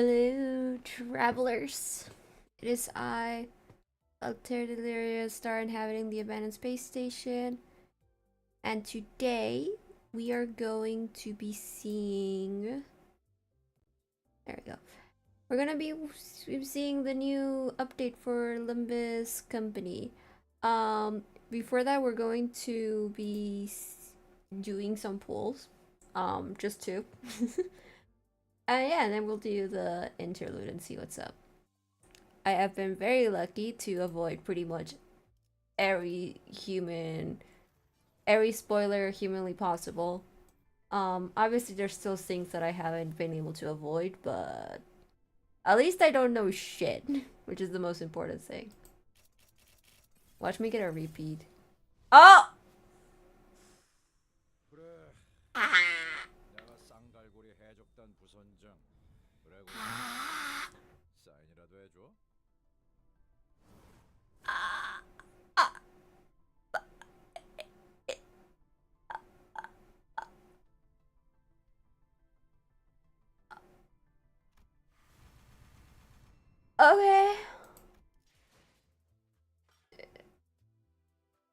Hello, travelers. It is I, Altair Delirious, star inhabiting the abandoned space station. And today, we are going to be seeing... There we go. We're gonna be seeing the new update for Limbus Company. Before that, we're going to be doing some polls. Just two. Yeah, and then we'll do the interlude and see what's up. I have been very lucky to avoid pretty much every spoiler humanly possible. Obviously there's still things that I haven't been able to avoid, but at least I don't know shit, which is the most important thing. Watch me get a repeat. Oh! Okay.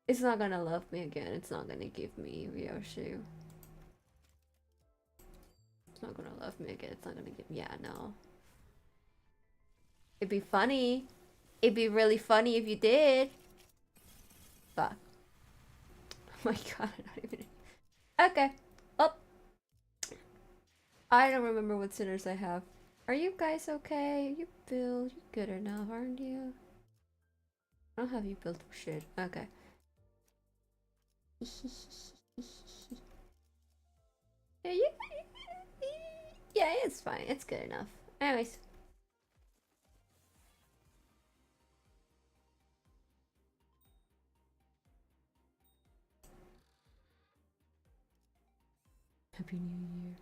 It's not gonna love me again. It's not gonna give me Ryoshu. It's not gonna love me again. It's not gonna give me... Yeah, no. It'd be funny. It'd be really funny if you did. Fuck. Oh my god, I'm not even... Okay. Oh. I don't remember what sinners I have. Are you guys okay? You build. You good enough, aren't you? I don't have you built for shit. Okay. Yeah, it's fine. It's good enough. Anyways. Happy New Year.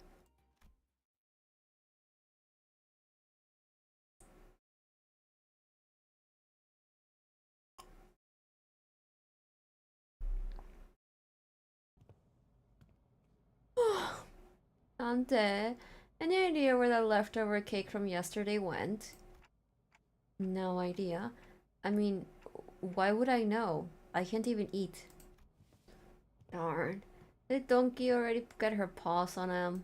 Ante, any idea where that leftover cake from yesterday went? No idea. I mean, why would I know? I can't even eat. Darn. Did Donkey already get her paws on him?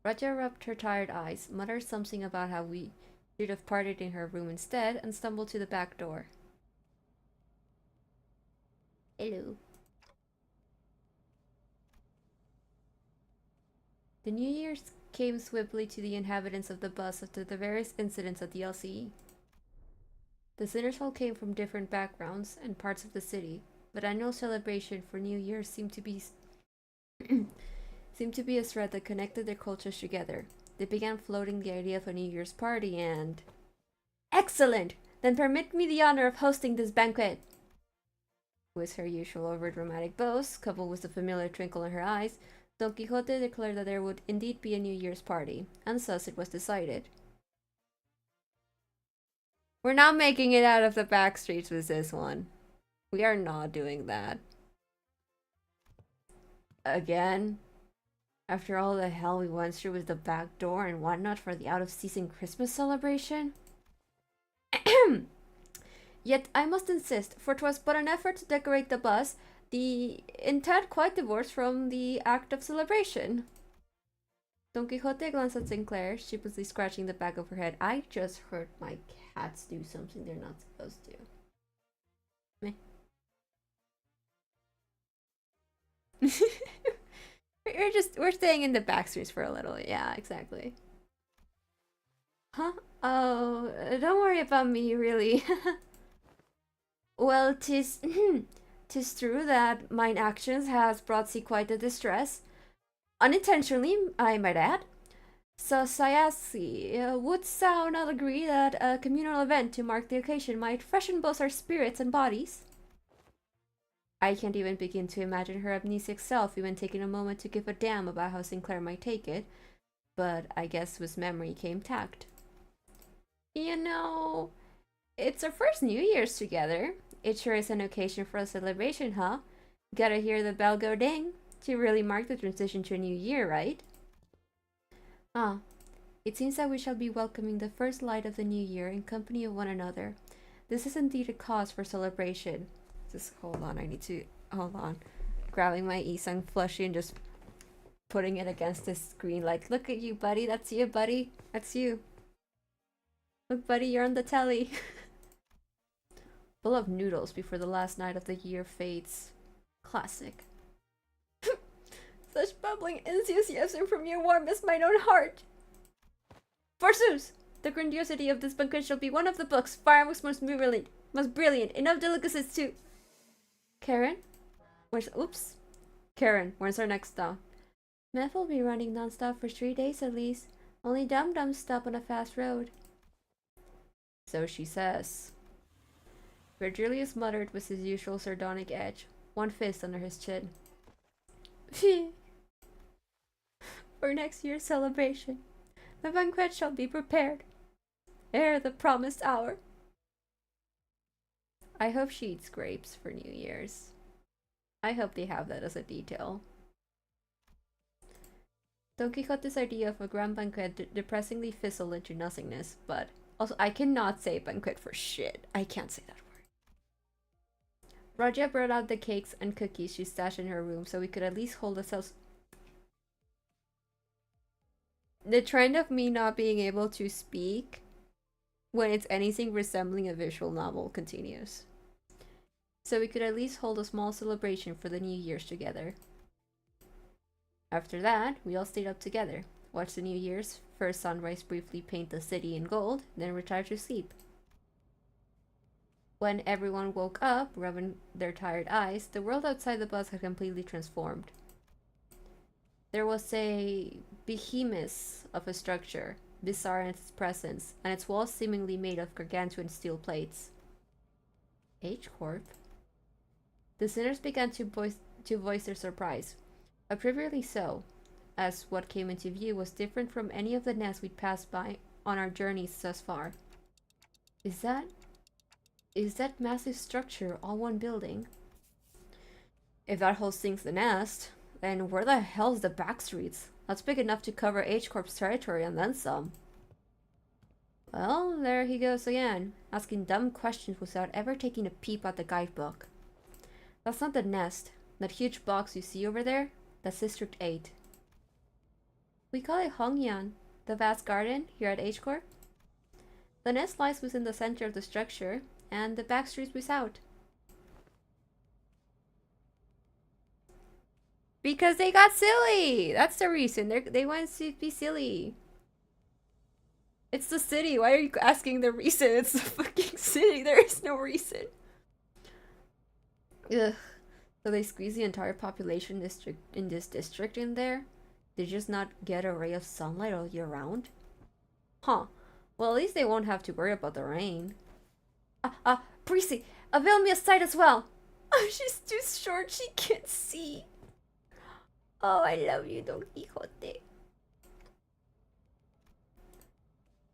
Raja rubbed her tired eyes, muttered something about how we should have partied in her room instead, and stumbled to the back door. Hello. The New Year's came swiftly to the inhabitants of the bus after the various incidents at the LCE. The sinners all came from different backgrounds and parts of the city, but annual celebration for New Year seemed to be a thread that connected their cultures together. They began floating the idea of a New Year's party and... Excellent! Then permit me the honor of hosting this banquet! With her usual over-dramatic boast, coupled with the familiar twinkle in her eyes, Don Quixote declared that there would indeed be a New Year's party, and thus it was decided. We're not making it out of the back streets with this one. We are not doing that. Again? After all the hell we went through with the back door and whatnot for the out-of-season Christmas celebration? Yet I must insist, for 'twas but an effort to decorate the bus, the intent quite divorced from the act of celebration. Don Quixote glanced at Sinclair, sheepishly scratching the back of her head. I just heard my cats do something they're not supposed to. Meh. We're staying in the backstreets for a little. Yeah, exactly. Huh? Oh, don't worry about me, really. Well, 'tis true that mine actions has brought thee quite a distress. Unintentionally, I might add. So, Sayasi, wouldst thou not agree that a communal event to mark the occasion might freshen both our spirits and bodies? I can't even begin to imagine her amnesiac self even taking a moment to give a damn about how Sinclair might take it, but I guess with memory came tact. You know, it's our first New Year's together. It sure is an occasion for a celebration, huh? Gotta hear the bell go ding to really mark the transition to a new year, right? Ah, It seems that we shall be welcoming the first light of the new year in company of one another. This is indeed a cause for celebration. Just hold on, I need to hold on. Grabbing my Isang plushie and just putting it against the screen like, look at you, buddy. That's you, buddy. That's you. Look, buddy, you're on the telly. Full of noodles before the last night of the year fades. Classic. Such bubbling enthusiasm from your warmest mine own heart. Forsooth, the grandiosity of this banquet shall be one of the books, fireworks most brilliant, enough delicacies to... Karen? Karen, where's our next stop? Meth will be running non-stop for 3 days at least. Only dum-dums stop on a fast road. So she says. Virgilius muttered with his usual sardonic edge, one fist under his chin. For next year's celebration, the banquet shall be prepared, ere the promised hour. I hope she eats grapes for New Year's. I hope they have that as a detail. Don Quixote's idea of a grand banquet depressingly fizzled into nothingness, but also I cannot say banquet for shit. I can't say that word. Raja brought out the cakes and cookies she stashed in her room so we could at least hold ourselves. The trend of me not being able to speak when it's anything resembling a visual novel continues. So we could at least hold a small celebration for the New Year's together. After that, we all stayed up together, watched the New Year's first sunrise briefly paint the city in gold, then retired to sleep. When everyone woke up, rubbing their tired eyes, the world outside the bus had completely transformed. There was a behemoth of a structure, bizarre in its presence, and its walls seemingly made of gargantuan steel plates. H-Corp? The sinners began to voice their surprise. Appropriately so, as what came into view was different from any of the nests we'd passed by on our journeys thus far. Is that massive structure all one building? If that whole thing's the nest, then where the hell's the back streets? That's big enough to cover H-Corp's territory and then some. Well, there he goes again, asking dumb questions without ever taking a peep at the guidebook. That's not the nest. That huge box you see over there? That's District 8. We call it Hongyan, the vast garden here at H-Corp. The nest lies within the center of the structure, and the back streets without. Because they got silly! That's the reason. They want to be silly. It's the city. Why are you asking the reason? It's the fucking city. There is no reason. Ugh. So they squeeze the entire population in this district in there? They just not get a ray of sunlight all year round? Huh. Well, at least they won't have to worry about the rain. Prissy, avail me a sight as well. Oh, she's too short, she can't see. Oh, I love you, Don Quixote.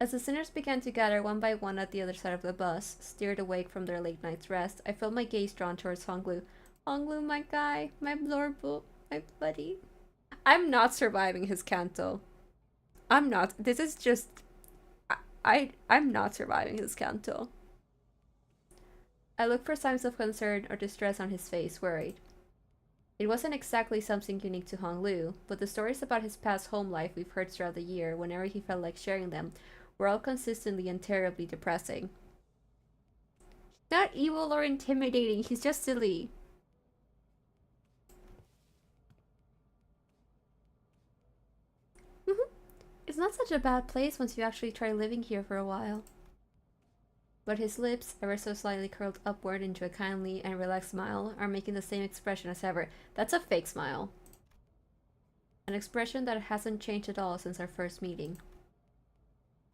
As the sinners began to gather one by one at the other side of the bus, steered awake from their late night's rest, I felt my gaze drawn towards Honglu. Honglu, my guy, my blorbo, my buddy. I'm not surviving his canto. I'm not. This is just... I'm not surviving his canto. I looked for signs of concern or distress on his face, worried. It wasn't exactly something unique to Honglu, but the stories about his past home life we've heard throughout the year, whenever he felt like sharing them, were all consistently and terribly depressing. He's not evil or intimidating, he's just silly. It's not such a bad place once you actually try living here for a while. But his lips, ever so slightly curled upward into a kindly and relaxed smile, are making the same expression as ever. That's a fake smile. An expression that hasn't changed at all since our first meeting.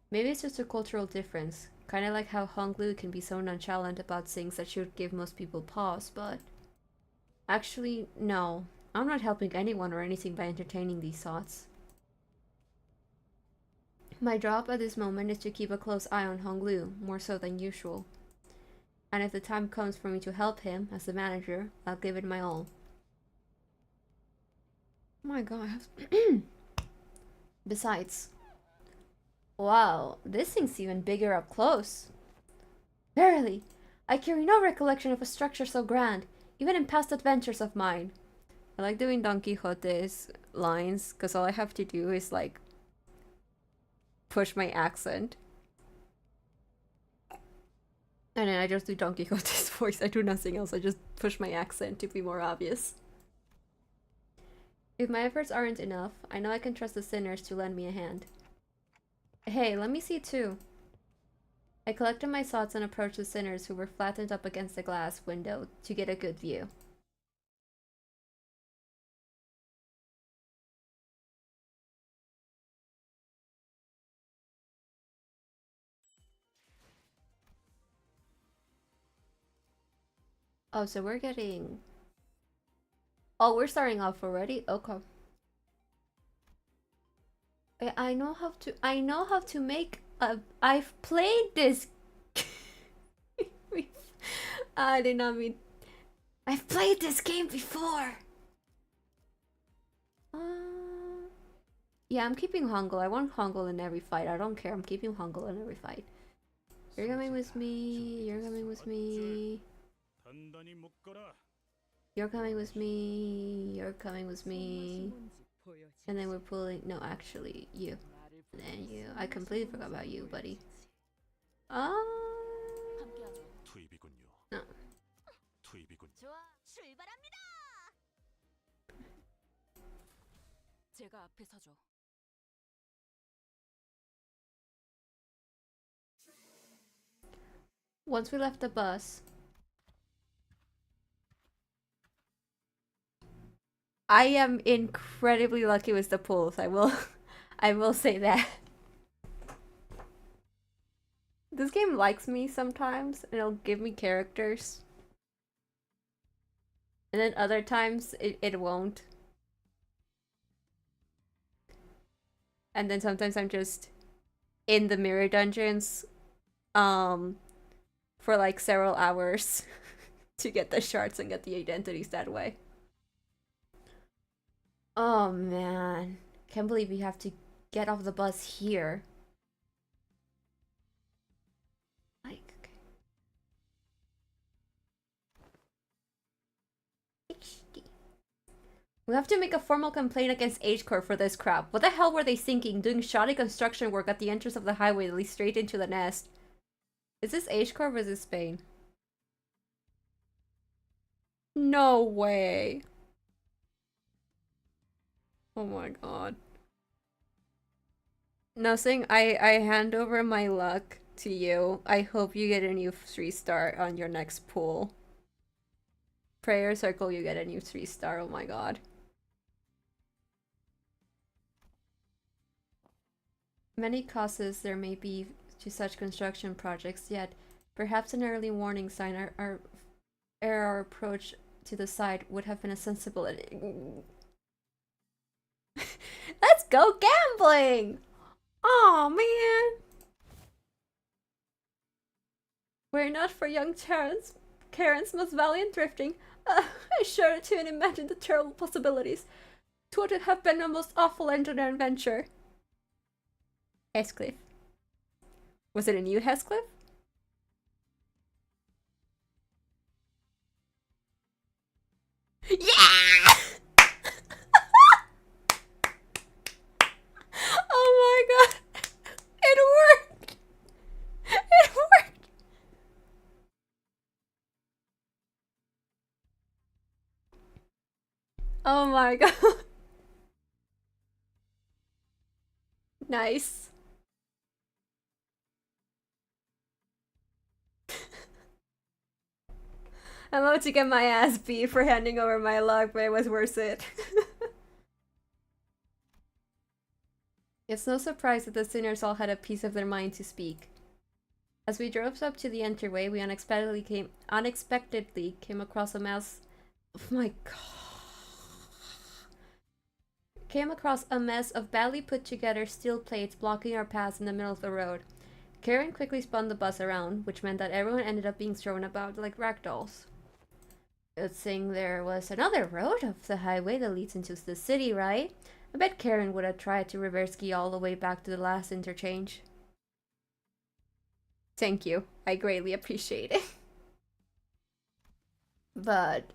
Maybe it's just a cultural difference, kinda like how Honglu can be so nonchalant about things that should give most people pause, but... Actually, no. I'm not helping anyone or anything by entertaining these thoughts. My job at this moment is to keep a close eye on Honglu, more so than usual. And if the time comes for me to help him, as the manager, I'll give it my all. Oh my god. Besides, Wow, this thing's even bigger up close. Verily, I carry no recollection of a structure so grand, even in past adventures of mine. I like doing Don Quixote's lines, because all I have to do is, like, push my accent. And then I just do Don Quixote's voice. I do nothing else. I just push my accent to be more obvious. If my efforts aren't enough, I know I can trust the sinners to lend me a hand. Hey, let me see too. I collected my thoughts and approached the sinners who were flattened up against the glass window to get a good view. Oh, so we're getting... Oh, we're starting off already? Okay. I know how to make a... I've played this... I did not mean... I've played this game before! Yeah, I'm keeping Hongul. I want Hongul in every fight. I don't care. I'm keeping Hongul in every fight. You're coming with me. You're coming with me. You're coming with me. You're coming with me. And then we're pulling... No, actually, you. And then you. I completely forgot about you, buddy. No. Once we left the bus, I am incredibly lucky with the pulls. I will say that. This game likes me sometimes, and it'll give me characters. And then other times, it won't. And then sometimes I'm just in the mirror dungeons, for like several hours to get the shards and get the identities that way. Oh man, can't believe we have to get off the bus here. Like, okay. We have to make a formal complaint against H Corp for this crap. What the hell were they thinking, doing shoddy construction work at the entrance of the highway that leads straight into the nest? Is this H Corp or is this Spain? No way. Oh my god. Nothing. I hand over my luck to you. I hope you get a new 3-star on your next pool. Prayer circle, you get a new 3-star. Oh my god. Many causes there may be to such construction projects, yet perhaps an early warning sign our approach to the site would have been a sensible... Let's go gambling! Oh man! Were it not for young Karen's most valiant drifting, I shudder to imagine the terrible possibilities. 'Twould have been a most awful end to their adventure. Heathcliff. Was it a new Heathcliff? Yeah! Oh my god! It worked! It worked! Oh my god. Nice. I'm about to get my ass beat for handing over my luck, but it was worth it. It's no surprise that the sinners all had a piece of their mind to speak. As we drove up to the entryway, we unexpectedly came across a mess. Oh my god. Came across a mess of badly put together steel plates blocking our paths in the middle of the road. Karen quickly spun the bus around, which meant that everyone ended up being thrown about like ragdolls. Good thing there was another road off the highway that leads into the city, right? I bet Karen would have tried to reverse ski all the way back to the last interchange. Thank you. I greatly appreciate it. But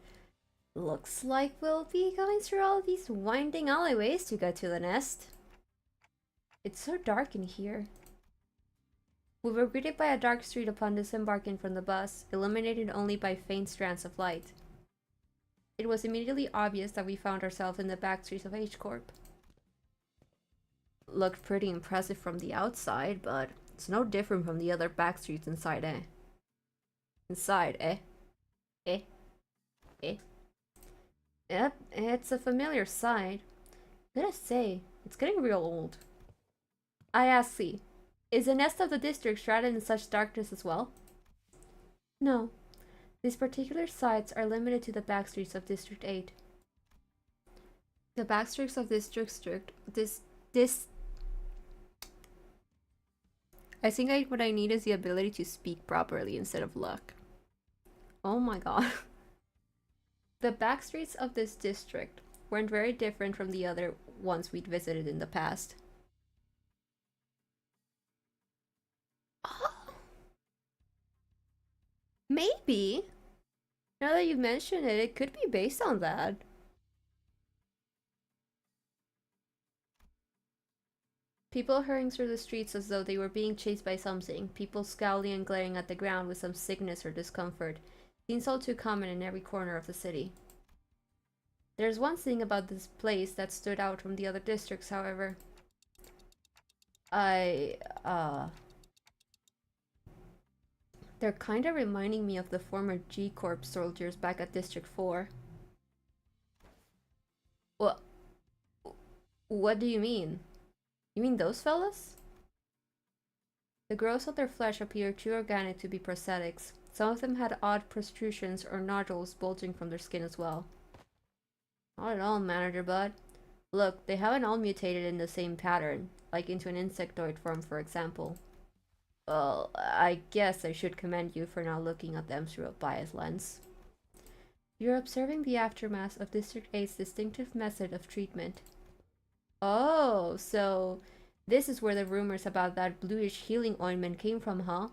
looks like we'll be going through all these winding alleyways to get to the nest. It's so dark in here. We were greeted by a dark street upon disembarking from the bus, illuminated only by faint strands of light. It was immediately obvious that we found ourselves in the back streets of H Corp. Looked pretty impressive from the outside, but it's no different from the other back streets inside, eh? Inside, eh? Eh? Eh? Yep, it's a familiar sight. Gotta say, it's getting real old. I asked C, is the nest of the district shrouded in such darkness as well? No. These particular sites are limited to the backstreets of District 8. The backstreets of this I think what I need is the ability to speak properly instead of luck. Oh my god. The backstreets of this district weren't very different from the other ones we'd visited in the past. Oh, maybe. Now that you mention it, it could be based on that. People hurrying through the streets as though they were being chased by something. People scowling and glaring at the ground with some sickness or discomfort. Seems all too common in every corner of the city. There's one thing about this place that stood out from the other districts, however. They're kinda reminding me of the former G Corp soldiers back at District 4. What do you mean? You mean those fellas? The growths of their flesh appeared too organic to be prosthetics. Some of them had odd protrusions or nodules bulging from their skin as well. Not at all, Manager Bud. Look, they haven't all mutated in the same pattern, like into an insectoid form, for example. Well, I guess I should commend you for not looking at them through a biased lens. You're observing the aftermath of District 8's distinctive method of treatment. Oh, so this is where the rumors about that bluish healing ointment came from, huh?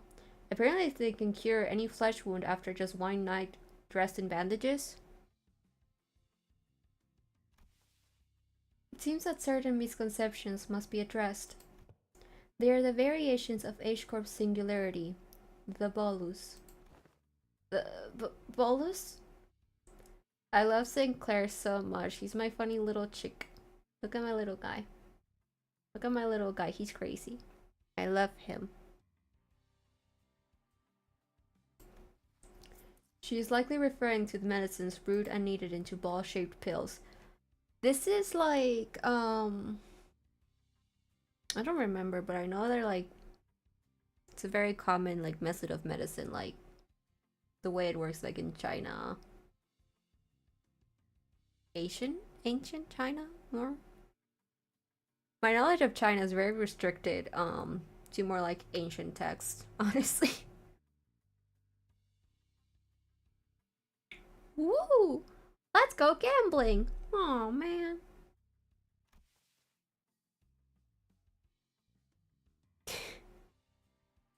Apparently they can cure any flesh wound after just one night dressed in bandages? It seems that certain misconceptions must be addressed. They are the variations of H-Corp's singularity, the bolus. The bolus? I love St. Clair so much. He's my funny little chick. Look at my little guy. Look at my little guy. He's crazy. I love him. She is likely referring to the medicines brewed and kneaded into ball-shaped pills. This is like, I don't remember, but I know they're like, it's a very common like method of medicine, like the way it works like in China. Ancient China more? My knowledge of China is very restricted to more like ancient texts, honestly. Woo! Let's go gambling! Oh man.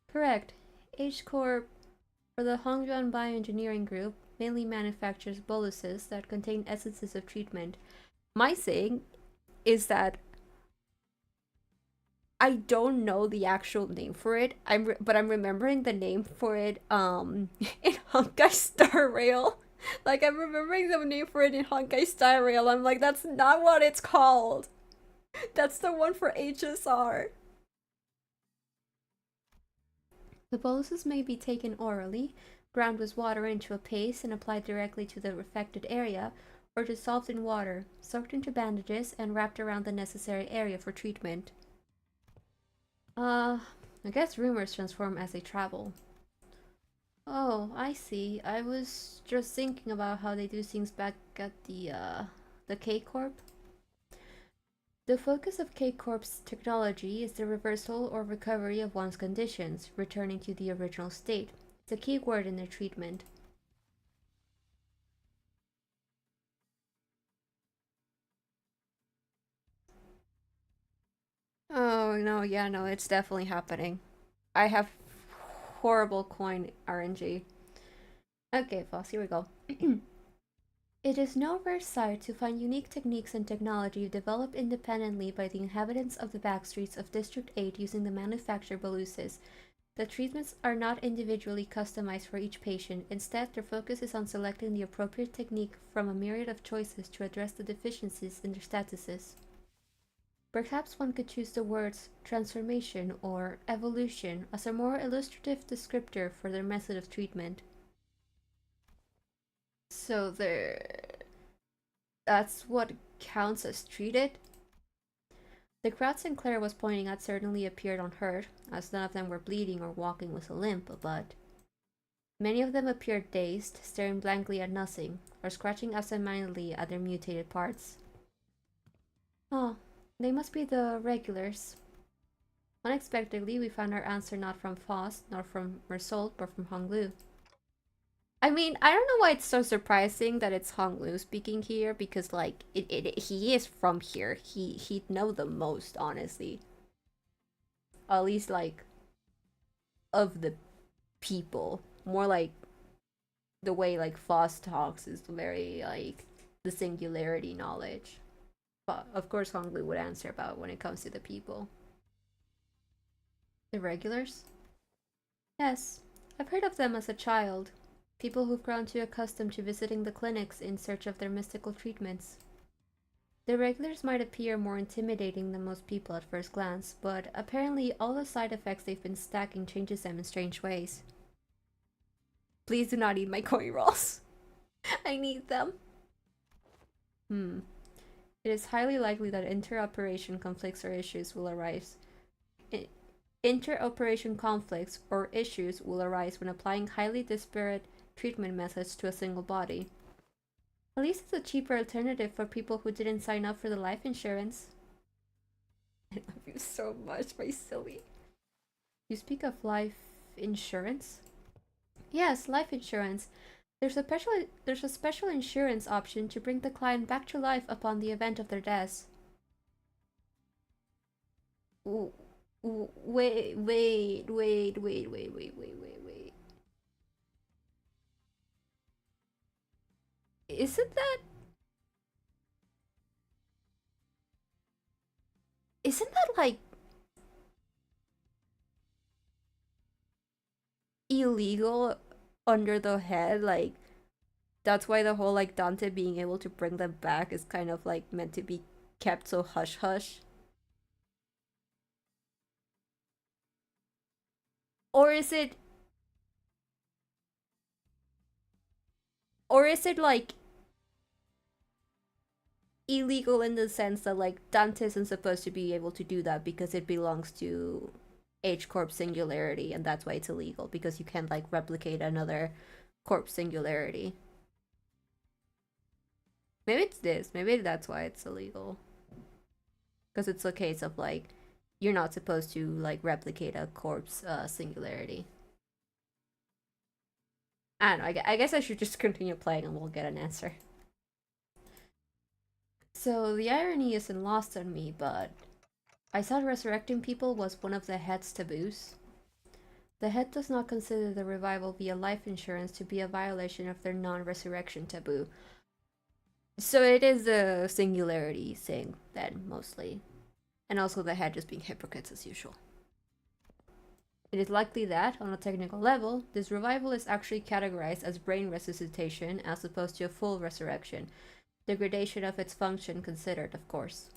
Correct. H Corp, or the Hongjuan Bioengineering Group, mainly manufactures boluses that contain essences of treatment. My thing is that I don't know the actual name for it. But I'm remembering the name for it in Honkai Star Rail. Like I'm remembering the name for it in Honkai Star Rail. I'm like, that's not what it's called. That's the one for HSR. The boluses may be taken orally, ground with water into a paste and applied directly to the affected area, or dissolved in water, soaked into bandages, and wrapped around the necessary area for treatment. I guess rumors transform as they travel. Oh, I see. I was just thinking about how they do things back at the K-Corp. The focus of K-Corp's technology is the reversal or recovery of one's conditions, returning to the original state. It's a key word in their treatment. Oh, no, yeah, no, it's definitely happening. I have horrible coin RNG. Okay, Foss, here we go. It is no rare sight to find unique techniques and technology developed independently by the inhabitants of the backstreets of District 8 using the manufactured Baluses. The treatments are not individually customized for each patient. Instead, their focus is on selecting the appropriate technique from a myriad of choices to address the deficiencies in their statuses. Perhaps one could choose the words transformation or evolution as a more illustrative descriptor for their method of treatment. So that's what counts as treated? The crowd Sinclair was pointing at certainly appeared unhurt, as none of them were bleeding or walking with a limp, but many of them appeared dazed, staring blankly at nothing, or scratching absentmindedly at their mutated parts. Oh, they must be the regulars. Unexpectedly, we found our answer not from Faust, nor from Mersault, but from Honglu. I mean, I don't know why it's so surprising that it's Honglu speaking here, because, like, he is from here. He'd know the most, honestly. At least, like, of the people. More like the way, like, Faust talks is very, like, the singularity knowledge. But, of course, Honglu would answer about when it comes to the people. The regulars? Yes, I've heard of them as a child. People who've grown too accustomed to visiting the clinics in search of their mystical treatments. The regulars might appear more intimidating than most people at first glance, but apparently all the side effects they've been stacking changes them in strange ways. Please do not eat my coin rolls. I need them. It is highly likely that interoperation conflicts or issues will arise. Interoperation conflicts or issues will arise when applying highly disparate treatment methods to a single body. At least it's a cheaper alternative for people who didn't sign up for the life insurance. I love you so much, my silly. You speak of life insurance? Yes, life insurance. There's a special insurance option to bring the client back to life upon the event of their death. Wait. Isn't that like illegal under the head? Like, that's why the whole, like, Dante being able to bring them back is kind of like meant to be kept so hush hush. Or is it like illegal in the sense that, like, Dante isn't supposed to be able to do that because it belongs to H Corp Singularity, and that's why it's illegal, because you can't, like, replicate another Corp Singularity. Maybe it's this. Maybe that's why it's illegal. Because it's a case of, like, you're not supposed to, like, replicate a corpse singularity. I don't know. I guess I should just continue playing and we'll get an answer. So the irony isn't lost on me, but I thought resurrecting people was one of the head's taboos. The head does not consider the revival via life insurance to be a violation of their non-resurrection taboo. So it is the singularity thing, then, mostly. And also the head just being hypocrites as usual. It is likely that, on a technical level, this revival is actually categorized as brain resuscitation as opposed to a full resurrection, degradation of its function considered, of course.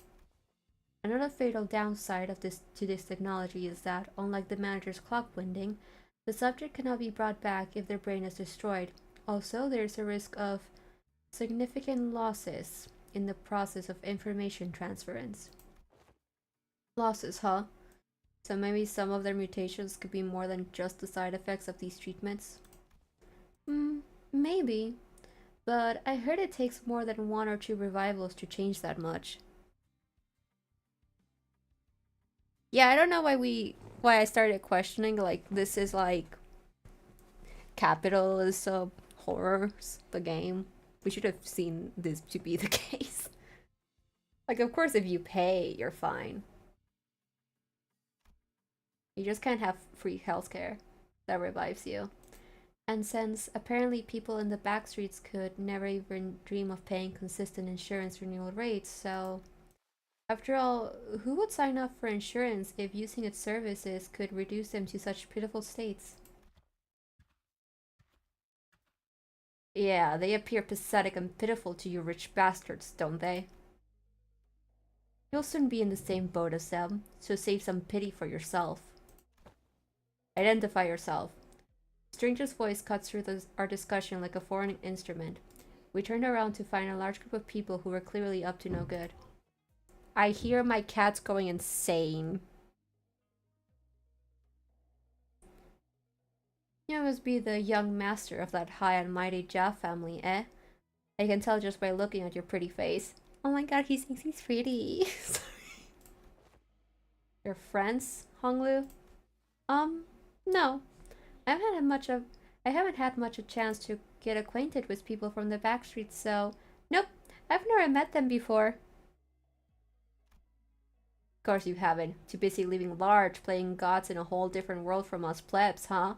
Another fatal downside of this technology is that, unlike the manager's clock winding, the subject cannot be brought back if their brain is destroyed. Also, there is a risk of significant losses in the process of information transference. Losses, huh? So maybe some of their mutations could be more than just the side effects of these treatments? Maybe. But I heard it takes more than 1 or 2 revivals to change that much. Yeah, I don't know why I started questioning, like, this is like capitalism horrors, the game. We should have seen this to be the case. Like, of course, if you pay, you're fine. You just can't have free healthcare. that revives you. And since apparently people in the back streets could never even dream of paying consistent insurance renewal rates, so after all, who would sign up for insurance if using its services could reduce them to such pitiful states? Yeah, they appear pathetic and pitiful to you rich bastards, don't they? You'll soon be in the same boat as them, so save some pity for yourself. Identify yourself. Stranger's voice cuts through our discussion like a foreign instrument. We turned around to find a large group of people who were clearly up to no good. I hear my cat's going insane. You must be the young master of that high and mighty Jia family, eh? I can tell just by looking at your pretty face. Oh my god, he thinks he's pretty. Sorry. Your friends, Honglu? No. I haven't had much a chance to get acquainted with people from the back streets, so nope, I've never met them before. Of course you haven't. Too busy living large, playing gods in a whole different world from us plebs, huh?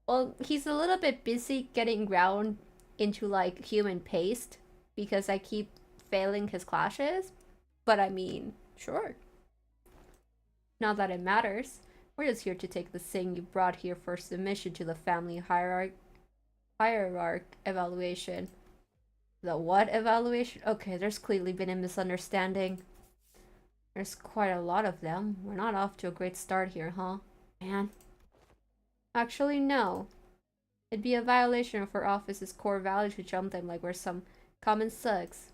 Well, he's a little bit busy getting ground into like human paste because I keep failing his clashes. But I mean, sure. Not that it matters. We're just here to take the thing you brought here for submission to the family hierarch evaluation. The what evaluation? Okay, there's clearly been a misunderstanding. There's quite a lot of them. We're not off to a great start here, huh? Man. Actually, no. It'd be a violation of our office's core values to jump them like we're some common thugs.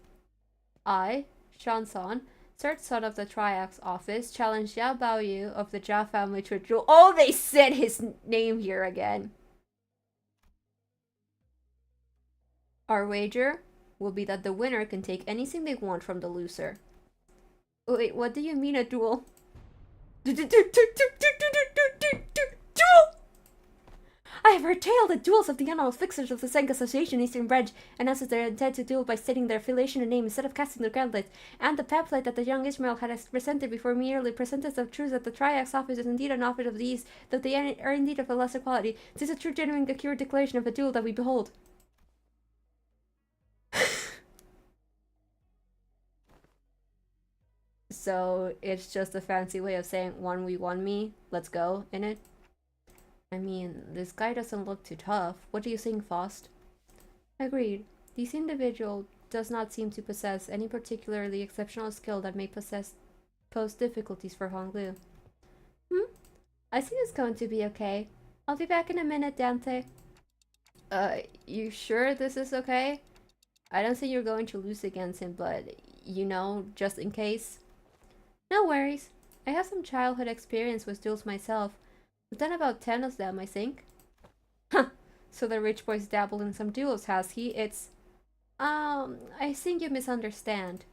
I, Shansan, third son of the Triax office, challenged Yao Baoyu of the Jia family to a duel. Oh, they said his name here again. Our wager will be that the winner can take anything they want from the loser. Wait, what do you mean a duel? Duel! I have heard tale that duels of the annual fixers of the Senk Association Eastern Branch announces their intent to duel by stating their affiliation and name instead of casting their gauntlets, and the pamphlet that the young Ismail had presented before merely presented the truth that the Triax office is indeed an office of these, though they are indeed of a lesser quality. This is a true, genuine, accurate declaration of a duel that we behold. So it's just a fancy way of saying 1v1 me, let's go, in it? I mean, this guy doesn't look too tough. What do you think, Faust? Agreed. This individual does not seem to possess any particularly exceptional skill that may pose difficulties for Honglu. I think it's going to be okay. I'll be back in a minute, Dante. You sure this is okay? I don't think you're going to lose against him, but, you know, just in case. No worries. I have some childhood experience with duels myself. I've done about 10 of them, I think. Huh. So the rich boy's dabbled in some duels, has he? I think you misunderstand.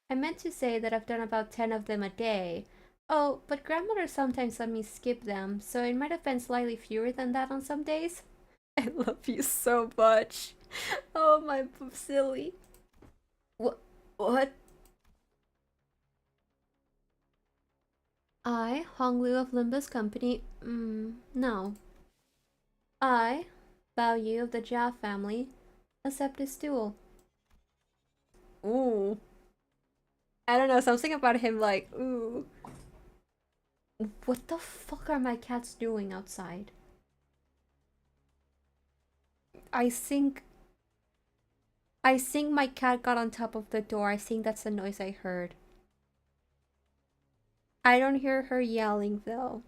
I meant to say that I've done about 10 of them a day. Oh, but grandmother sometimes let me skip them, so it might have been slightly fewer than that on some days. I love you so much. Oh, my silly. What? I, Honglu of Limbus Company, no. I, Baoyu of the Jia family, accept this duel. Ooh. I don't know, something about him like, ooh. What the fuck are my cats doing outside? I think my cat got on top of the door. I think that's the noise I heard. I don't hear her yelling though.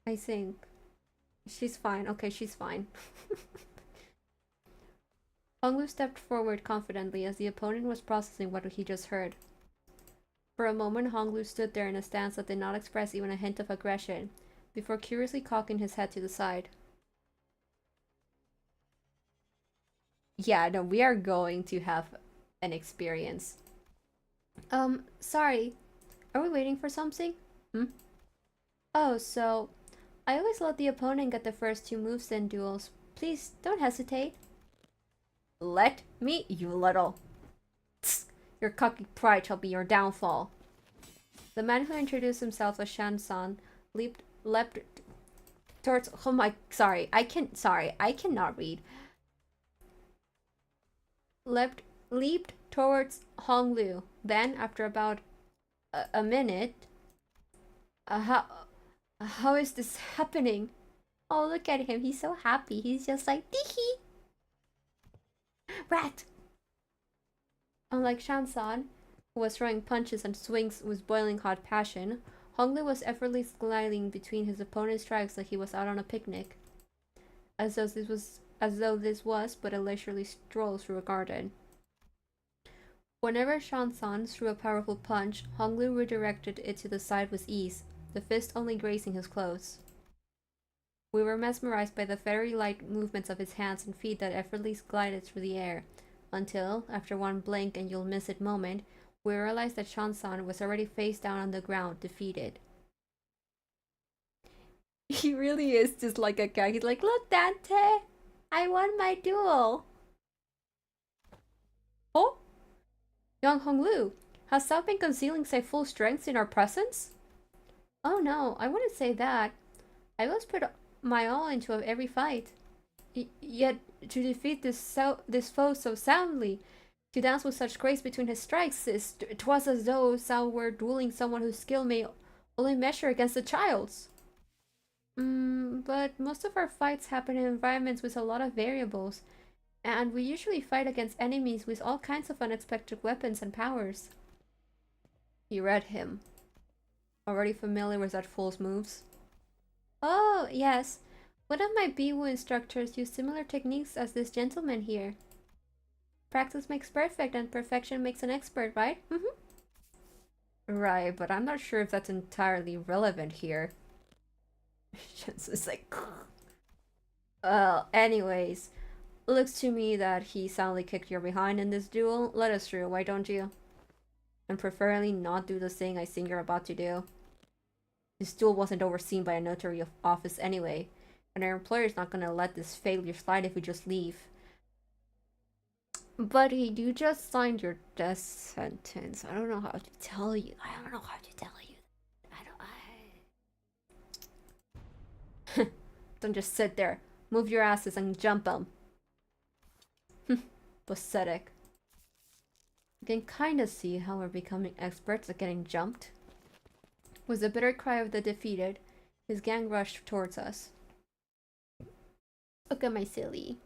I think. She's fine. Okay, she's fine. Honglu stepped forward confidently as the opponent was processing what he just heard. For a moment, Honglu stood there in a stance that did not express even a hint of aggression, before curiously cocking his head to the side. Yeah, no, we are going to have an experience. Sorry. Are we waiting for something? Oh, so... I always let the opponent get the first 2 moves in duels. Please, don't hesitate. Let me, you little... Your cocky pride shall be your downfall. The man who introduced himself as Shan-san leapt towards. Oh my, sorry, I cannot read. Leaped towards Hong Lu. Then, after about a minute, how is this happening? Oh, look at him. He's so happy. He's just like, teehee! Rat! Unlike Shan-san, who was throwing punches and swings with boiling hot passion, Hong Lu was effortlessly gliding between his opponent's strikes like he was out on a picnic. As though this was but a leisurely stroll through a garden. Whenever Shan-san threw a powerful punch, Hong Lu redirected it to the side with ease, the fist only grazing his clothes. We were mesmerized by the very light movements of his hands and feet that effortlessly glided through the air, until, after one blink and you'll miss it moment, we realized that Shan-san was already face down on the ground, defeated. He really is just like a guy. He's like, look, Dante! I won my duel! Oh? Young Hong Lu, has thou been concealing thy full strength in our presence? Oh no, I wouldn't say that. I always put my all into every fight. Yet, to defeat this foe so soundly, to dance with such grace between his strikes, 'twas as though thou were dueling someone whose skill may only measure against a child's. But most of our fights happen in environments with a lot of variables, and we usually fight against enemies with all kinds of unexpected weapons and powers. You read him. Already familiar with that fool's moves? Oh, yes. One of my Biwu instructors used similar techniques as this gentleman here. Practice makes perfect, and perfection makes an expert, right? Right, but I'm not sure if that's entirely relevant here. It's like... Well, anyways. Looks to me that he soundly kicked your behind in this duel. Let us through, why don't you? And preferably not do the thing I think you're about to do. This duel wasn't overseen by a notary office anyway, and our employer's not gonna let this failure slide if we just leave. Buddy, you just signed your death sentence. I don't know how to tell you. Don't just sit there. Move your asses and jump them. Pathetic. You can kinda see how we're becoming experts at getting jumped. With a bitter cry of the defeated, his gang rushed towards us. Look at my silly.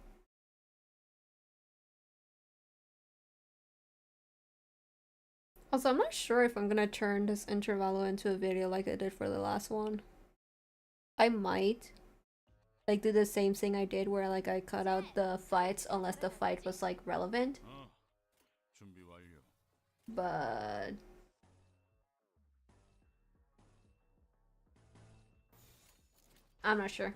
Also, I'm not sure if I'm gonna turn this intervallo into a video like I did for the last one. I might. Like, do the same thing I did where, like, I cut out the fights unless the fight was, like, relevant. But... I'm not sure.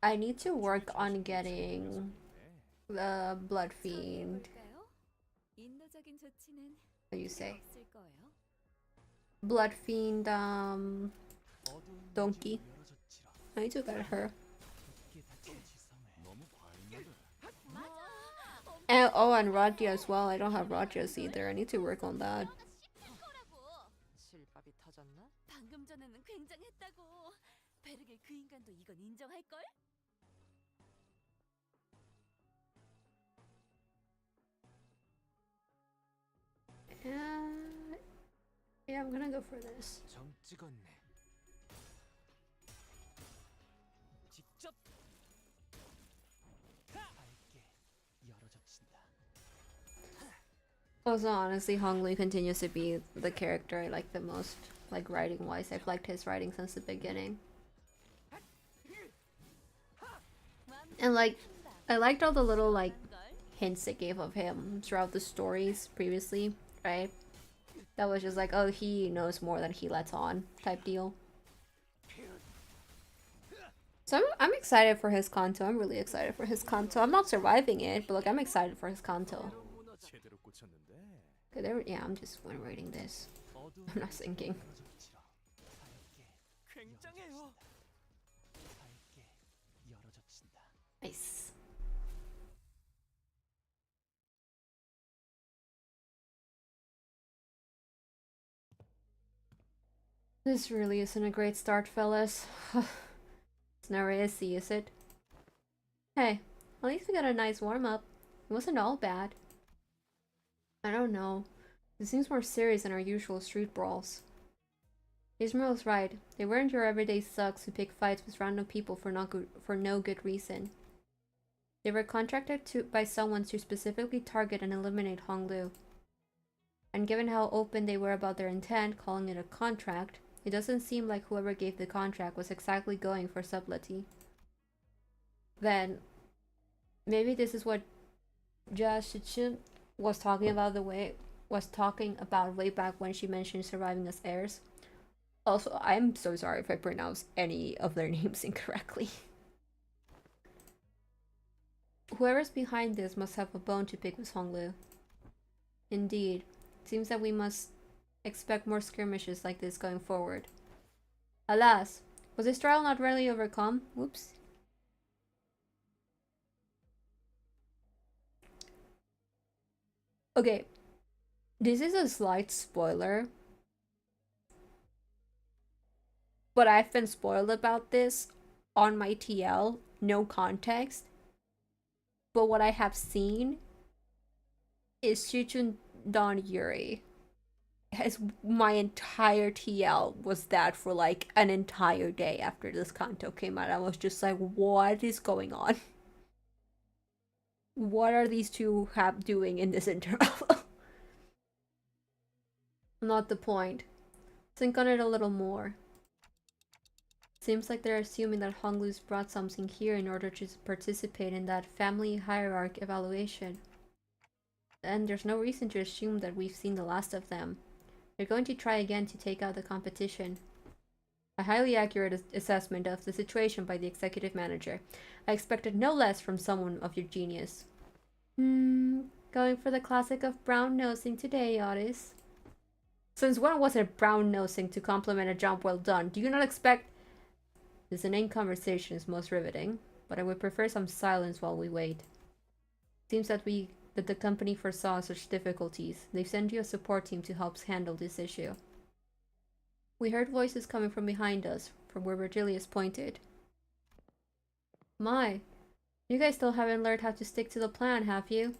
I need to work on getting the Blood Fiend. What do you say? Blood Fiend, Donkey. I need to get her. And, oh, and Raja as well. I don't have Rajas either. I need to work on that. Yeah, I'm gonna go for this. Also, honestly, Hong Lu continues to be the character I like the most, like, writing-wise. I've liked his writing since the beginning. And, like, I liked all the little, like, hints they gave of him throughout the stories previously, right? That was just like, oh, he knows more than he lets on type deal. So I'm excited for his kanto. I'm really excited for his kanto. I'm not surviving it, but like I'm excited for his kanto. Okay, yeah, I'm just writing this. I'm not thinking. This really isn't a great start, fellas. It's never easy, is it? Hey, at least we got a nice warm-up. It wasn't all bad. I don't know. It seems more serious than our usual street brawls. Ismail's right. They weren't your everyday thugs who pick fights with random people for no good reason. They were contracted by someone to specifically target and eliminate Honglu. And given how open they were about their intent, calling it a contract, it doesn't seem like whoever gave the contract was exactly going for subtlety. Then, maybe this is what Jia Shichun was talking about way back when she mentioned surviving as heirs. Also, I'm so sorry if I pronounce any of their names incorrectly. Whoever's behind this must have a bone to pick with Honglu. Indeed, it seems that we must expect more skirmishes like this going forward. Alas, was this trial not readily overcome? Whoops. Okay, this is a slight spoiler, but I've been spoiled about this on my TL, no context. But what I have seen is Shichun Don Yuri. As my entire TL was that for like an entire day after this kanto came out. I was just like, what is going on? What are these two doing in this interval? Not the point. Think on it a little more. Seems like they're assuming that Honglu's brought something here in order to participate in that family hierarchy evaluation. And there's no reason to assume that we've seen the last of them. They're going to try again to take out the competition. A highly accurate assessment of the situation by the executive manager. I expected no less from someone of your genius. Going for the classic of brown nosing today, Otis. Since when was it brown nosing to compliment a job well done? Do you not expect... This inane conversation is most riveting, but I would prefer some silence while we wait. Seems that the company foresaw such difficulties. They've sent you a support team to help handle this issue. We heard voices coming from behind us, from where Virgilius pointed. My, you guys still haven't learned how to stick to the plan, have you?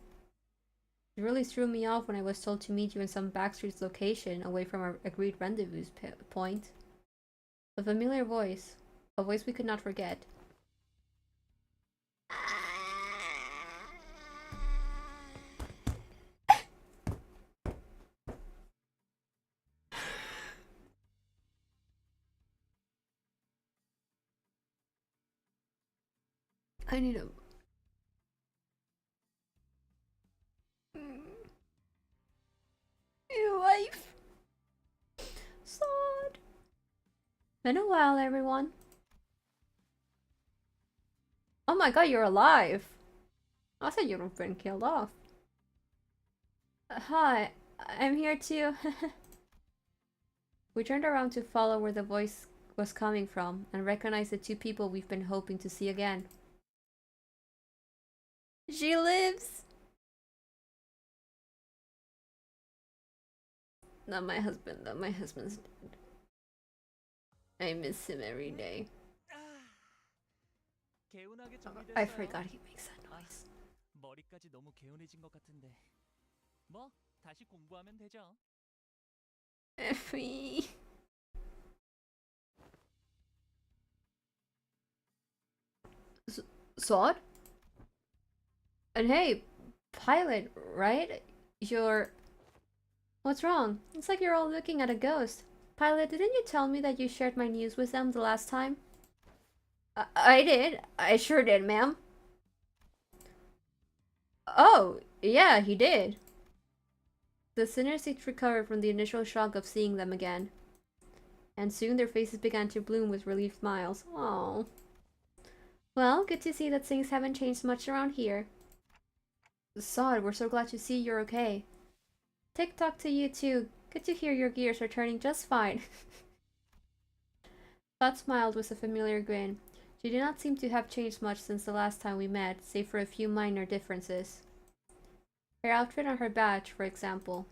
It really threw me off when I was told to meet you in some backstreet location away from our agreed rendezvous point. A familiar voice. A voice we could not forget. I need a... Your wife. Sad. Been a while, everyone. Oh my god, you're alive. I thought you'd been killed off. Hi, I'm here too. We turned around to follow where the voice was coming from and recognized the two people we've been hoping to see again. She lives! Not my husband, though. My husband's dead. I miss him every day. I forgot he makes that noise. 머리까지 너무 개운해진 것 같은데. 뭐 다시 공부하면 되죠. Effie. Sword? And hey, pilot, right? You're... What's wrong? It's like you're all looking at a ghost. Pilot, didn't you tell me that you shared my news with them the last time? I did. I sure did, ma'am. Oh, yeah, he did. The sinners each recovered from the initial shock of seeing them again. And soon their faces began to bloom with relieved smiles. Oh. Well, good to see that things haven't changed much around here. Sod, we're so glad to see you're okay. Tick-tock to you too. Good to hear your gears are turning just fine. Dot smiled with a familiar grin. She did not seem to have changed much since the last time we met, save for a few minor differences. Her outfit and her badge, for example.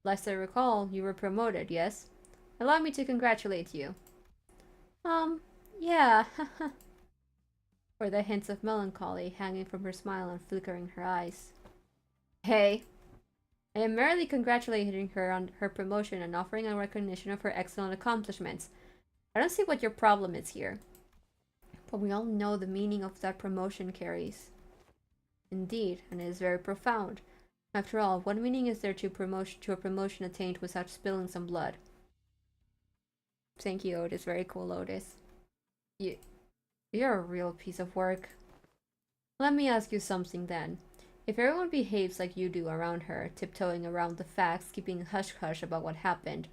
Last I recall, you were promoted, yes? allow me to congratulate you. Yeah. Or the hints of melancholy hanging from her smile and flickering her eyes. Hey, I am merely congratulating her on her promotion and offering a recognition of her excellent accomplishments. I don't see what your problem is here. But we all know the meaning of that promotion carries. Indeed, and it is very profound. After all, what meaning is there to a promotion attained without spilling some blood? Thank you, Otis. Very cool, Otis. You're a real piece of work. Let me ask you something then. If everyone behaves like you do around her, tiptoeing around the facts, keeping hush-hush about what happened,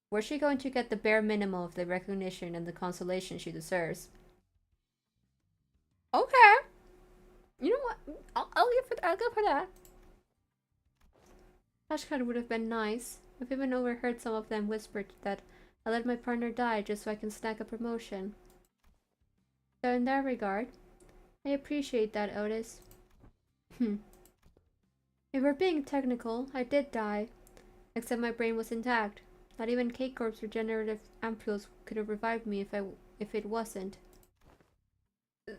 where's she going to get the bare minimum of the recognition and the consolation she deserves? Okay. You know what? I'll go for that. Hush-hush would have been nice. I've even overheard some of them whisper that I let my partner die just so I can snag a promotion. So in that regard, I appreciate that, Otis. If we're being technical, I did die. Except my brain was intact. Not even K-Corp's regenerative ampules could have revived me if it wasn't.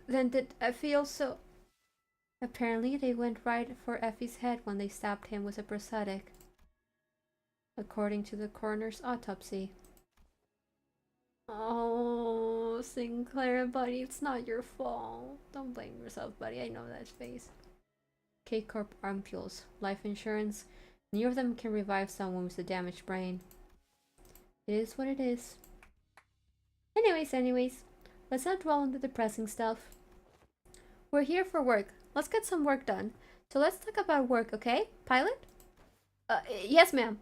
Then did Effie also... Apparently they went right for Effie's head when they stabbed him with a prosthetic. According to the coroner's autopsy. Oh, Sinclair, buddy, it's not your fault. Don't blame yourself, buddy. I know that face. K-Corp ampules, life insurance. Neither of them can revive someone with a damaged brain. It is what it is. Anyways, let's not dwell on the depressing stuff. We're here for work. Let's get some work done. So let's talk about work, okay? Pilot? Yes, ma'am.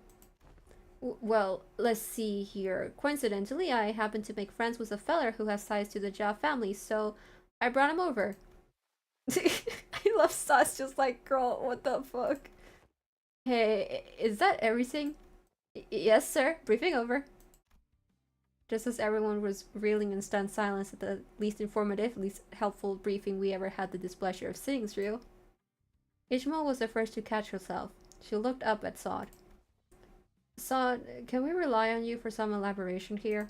Well, let's see here. Coincidentally, I happen to make friends with a feller who has ties to the Jia family, so I brought him over. I love Sauce just like, girl, what the fuck? Hey, is that everything? Yes, sir. Briefing over. Just as everyone was reeling in stunned silence at the least informative, least helpful briefing we ever had the displeasure of sitting through, Ishmael was the first to catch herself. She looked up at Sod. Sod, can we rely on you for some elaboration here?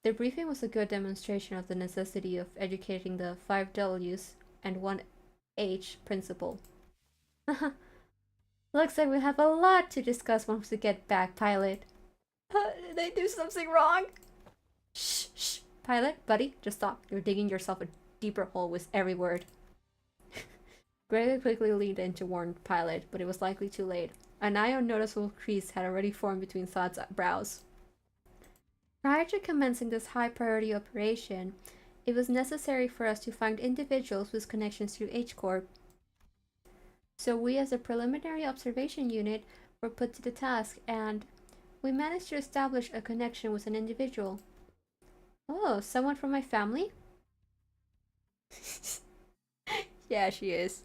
The briefing was a good demonstration of the necessity of educating the 5 W's and 1 H principle. Looks like we have a lot to discuss once we get back, Pilot. Did they do something wrong? Shh, Pilot, buddy, just stop. You're digging yourself a deeper hole with every word. Gregor quickly leaned in to warn Pilot, but it was likely too late. A nigh unnoticeable crease had already formed between Sod's brows. Prior to commencing this high-priority operation, it was necessary for us to find individuals with connections to H-Corp. So we, as a preliminary observation unit, were put to the task, and we managed to establish a connection with an individual. Oh, someone from my family? Yeah, she is.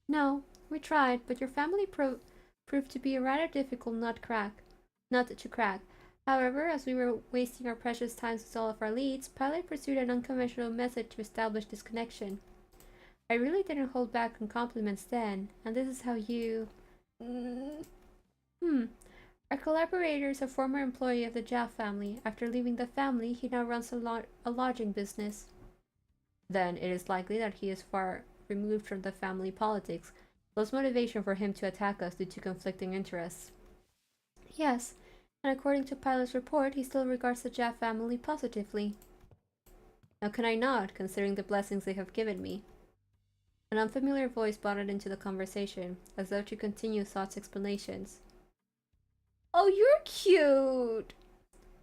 No, we tried, but your family proved to be a rather difficult nut to crack. However, as we were wasting our precious times with all of our leads, Pilot pursued an unconventional method to establish this connection. I really didn't hold back on compliments then, and this is how you... Our collaborator is a former employee of the Jia family. After leaving the family, he now runs a lodging business. Then it is likely that he is far removed from the family politics, plus motivation for him to attack us due to conflicting interests. Yes, and according to Pilot's report, he still regards the Jia family positively. How can I not, considering the blessings they have given me? An unfamiliar voice butted into the conversation, as though to continue Thought's explanations. Oh, you're cute!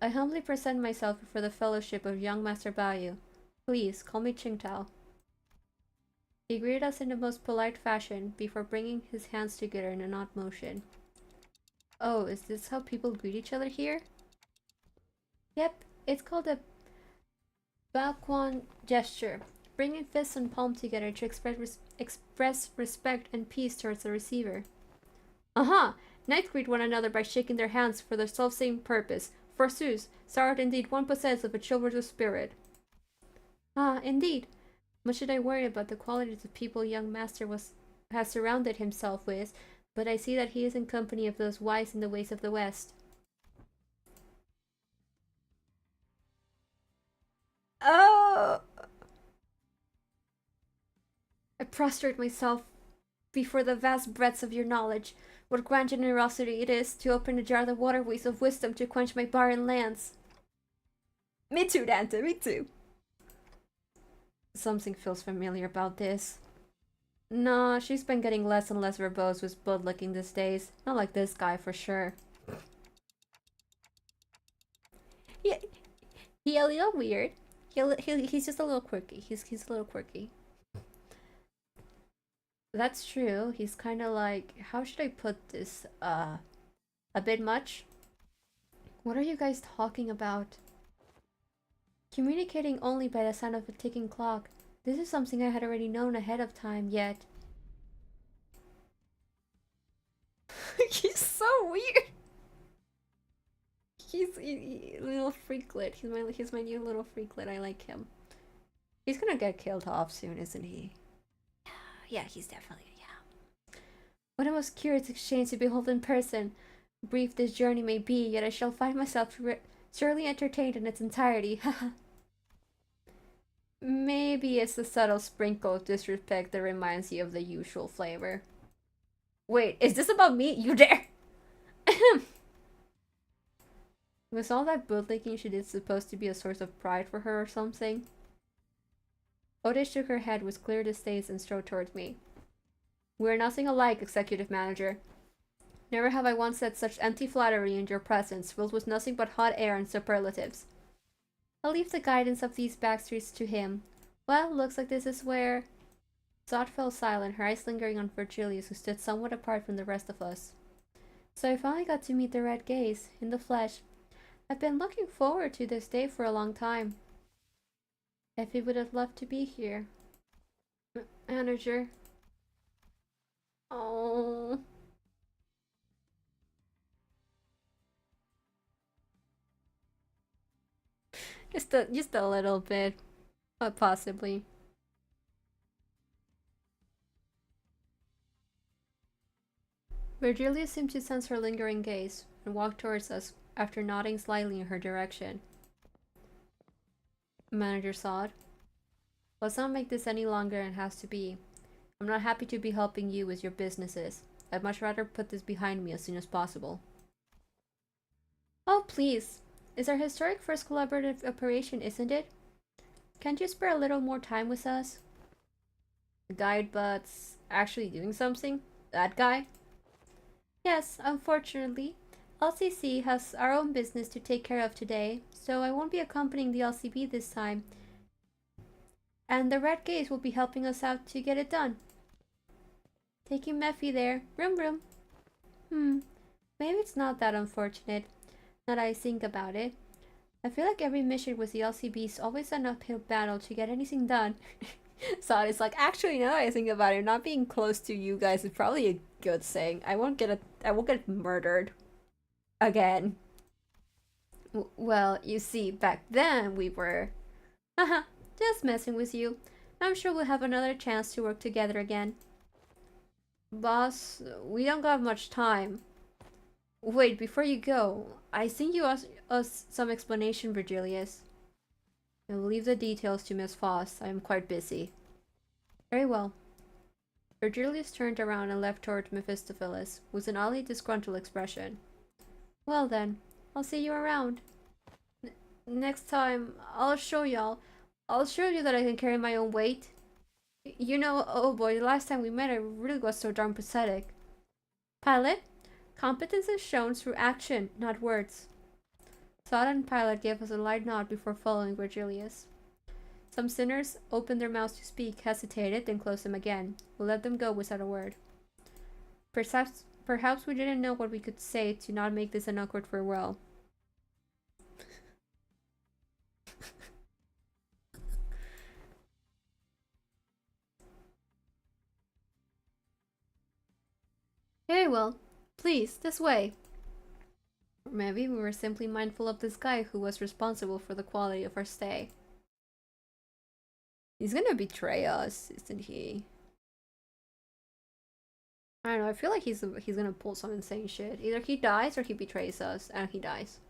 I humbly present myself before the fellowship of young Master Bayu. Please, call me Qingtao. He greeted us in the most polite fashion, before bringing his hands together in an odd motion. Oh, is this how people greet each other here? Yep, it's called a Baoquan gesture, bringing fists and palm together to express respect and peace towards the receiver. Knights greet one another by shaking their hands for the self-same purpose. Forsooth, thou art indeed one possessed of a chivalrous spirit. Ah, indeed. Much did I worry about the qualities of people young Master has surrounded himself with, but I see that he is in company of those wise in the ways of the West. Oh! I prostrate myself before the vast breadths of your knowledge. What grand generosity it is to open ajar the waterways of wisdom to quench my barren lands. Me too, Dante, me too. Something feels familiar about this. No, she's been getting less and less verbose with blood licking these days. Not like this guy, for sure. Yeah, he a little weird. He's just a little quirky. He's a little quirky. That's true. He's kind of like, how should I put this? A bit much? What are you guys talking about? Communicating only by the sound of a ticking clock. This is something I had already known ahead of time, yet... He's so weird! He's a little freaklet. He's my new little freaklet. I like him. He's gonna get killed off soon, isn't he? Yeah, he's definitely, yeah. What a most curious exchange to behold in person. Brief this journey may be, yet I shall find myself surely entertained in its entirety. Maybe it's the subtle sprinkle of disrespect that reminds you of the usual flavor. Wait, is this about me? You dare! Was all that bootlicking she did supposed to be a source of pride for her or something? Otis shook her head with clear distaste and strode towards me. We're nothing alike, Executive Manager. Never have I once said such empty flattery in your presence, filled with nothing but hot air and superlatives. I'll leave the guidance of these backstreets to him. Well, looks like this is where... Zod fell silent, her eyes lingering on Virgilius, who stood somewhat apart from the rest of us. So I finally got to meet the Red Gaze, in the flesh. I've been looking forward to this day for a long time. Effie would have loved to be here. Manager. Oh. Just a little bit. Possibly. Virgilia seemed to sense her lingering gaze and walked towards us after nodding slightly in her direction. Manager Sod. Let's not make this any longer than it has to be. I'm not happy to be helping you with your businesses. I'd much rather put this behind me as soon as possible. Oh, please. It's our historic first collaborative operation, isn't it? Can't you spare a little more time with us? The guide but's actually doing something? That guy? Yes, unfortunately. LCC has our own business to take care of today, so I won't be accompanying the LCB this time. And the Red Gaze will be helping us out to get it done. Taking Mephi there. Vroom vroom. Maybe it's not that unfortunate, now that I think about it. I feel like every mission with the LCB is always an uphill battle to get anything done. So it's like, actually, now that I think about it, not being close to you guys is probably a good thing. I won't get murdered again. Well, you see, back then we were... Haha, just messing with you. I'm sure we'll have another chance to work together again. Boss, we don't got much time. Wait, before you go, I think you owe us some explanation, Virgilius. I will leave the details to Miss Foss. I am quite busy. Very well. Virgilius turned around and left toward Mephistopheles, with an oddly disgruntled expression. Well then, I'll see you around. Next time, I'll show you that I can carry my own weight. You know, oh boy, the last time we met I really was so darn pathetic. Pilot, competence is shown through action, not words. Sod and Pilot gave us a light nod before following Virgilius. Some sinners opened their mouths to speak, hesitated, then closed them again. We let them go without a word. Perhaps we didn't know what we could say to not make this an awkward farewell. Very well. Please, this way. Or maybe we were simply mindful of this guy who was responsible for the quality of our stay. He's gonna betray us, isn't he? I don't know, I feel like he's gonna pull some insane shit. Either he dies or he betrays us, and he dies.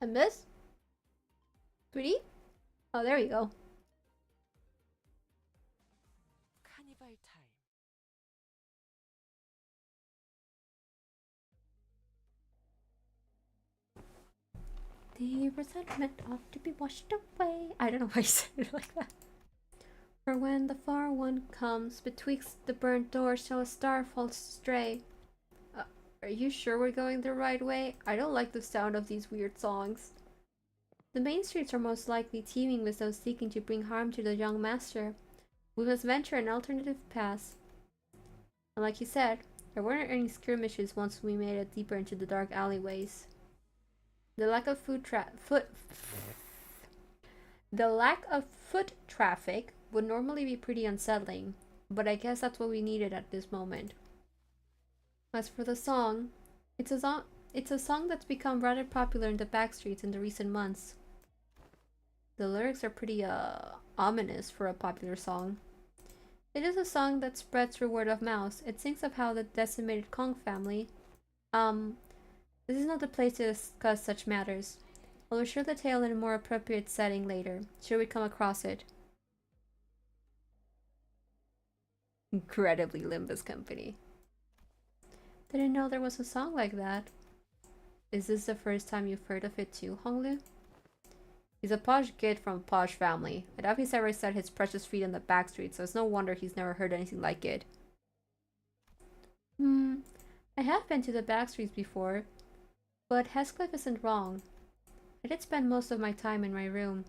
Limbus? Sweetie? Oh, there you go. 카니발 타임. The resentment ought to be washed away. I don't know why I said it like that. For when the far one comes, betwixt the burnt doors shall a star fall stray. Are you sure we're going the right way? I don't like the sound of these weird songs. The main streets are most likely teeming with those seeking to bring harm to the young master. We must venture an alternative path. And like you said, there weren't any skirmishes once we made it deeper into the dark alleyways. The lack of foot traffic would normally be pretty unsettling, but I guess that's what we needed at this moment. As for the song, it's a song that's become rather popular in the backstreets in the recent months. The lyrics are pretty ominous for a popular song. It is a song that spreads through word of mouth. It sings of how the decimated Kong family. This is not the place to discuss such matters. I'll share the tale in a more appropriate setting later, should we come across it. Incredibly Limbus company. Didn't know there was a song like that. Is this the first time you've heard of it too, Honglu? He's a posh kid from a posh family. I doubt he's ever set his precious feet in the back street, so it's no wonder he's never heard anything like it. I have been to the back streets before, but Heathcliff isn't wrong. I did spend most of my time in my room.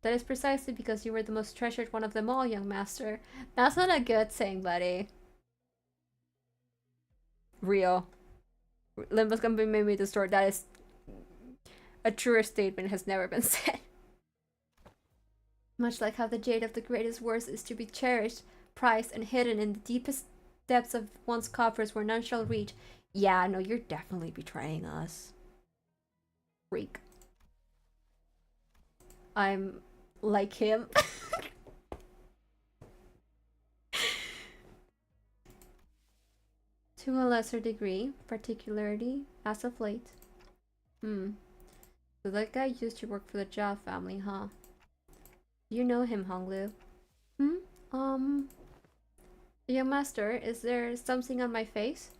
That is precisely because you were the most treasured one of them all, young master. That's not a good thing, buddy. Real. Limbus company made me the store. That is a truer statement has never been said. Much like how the jade of the greatest worth is to be cherished, prized, and hidden in the deepest depths of one's coffers where none shall reach. Yeah, no, you're definitely betraying us. Freak. I'm like him. To a lesser degree, particularly as of late. So that guy used to work for the Jia family, huh? You know him, Honglu. Young master, is there something on my face?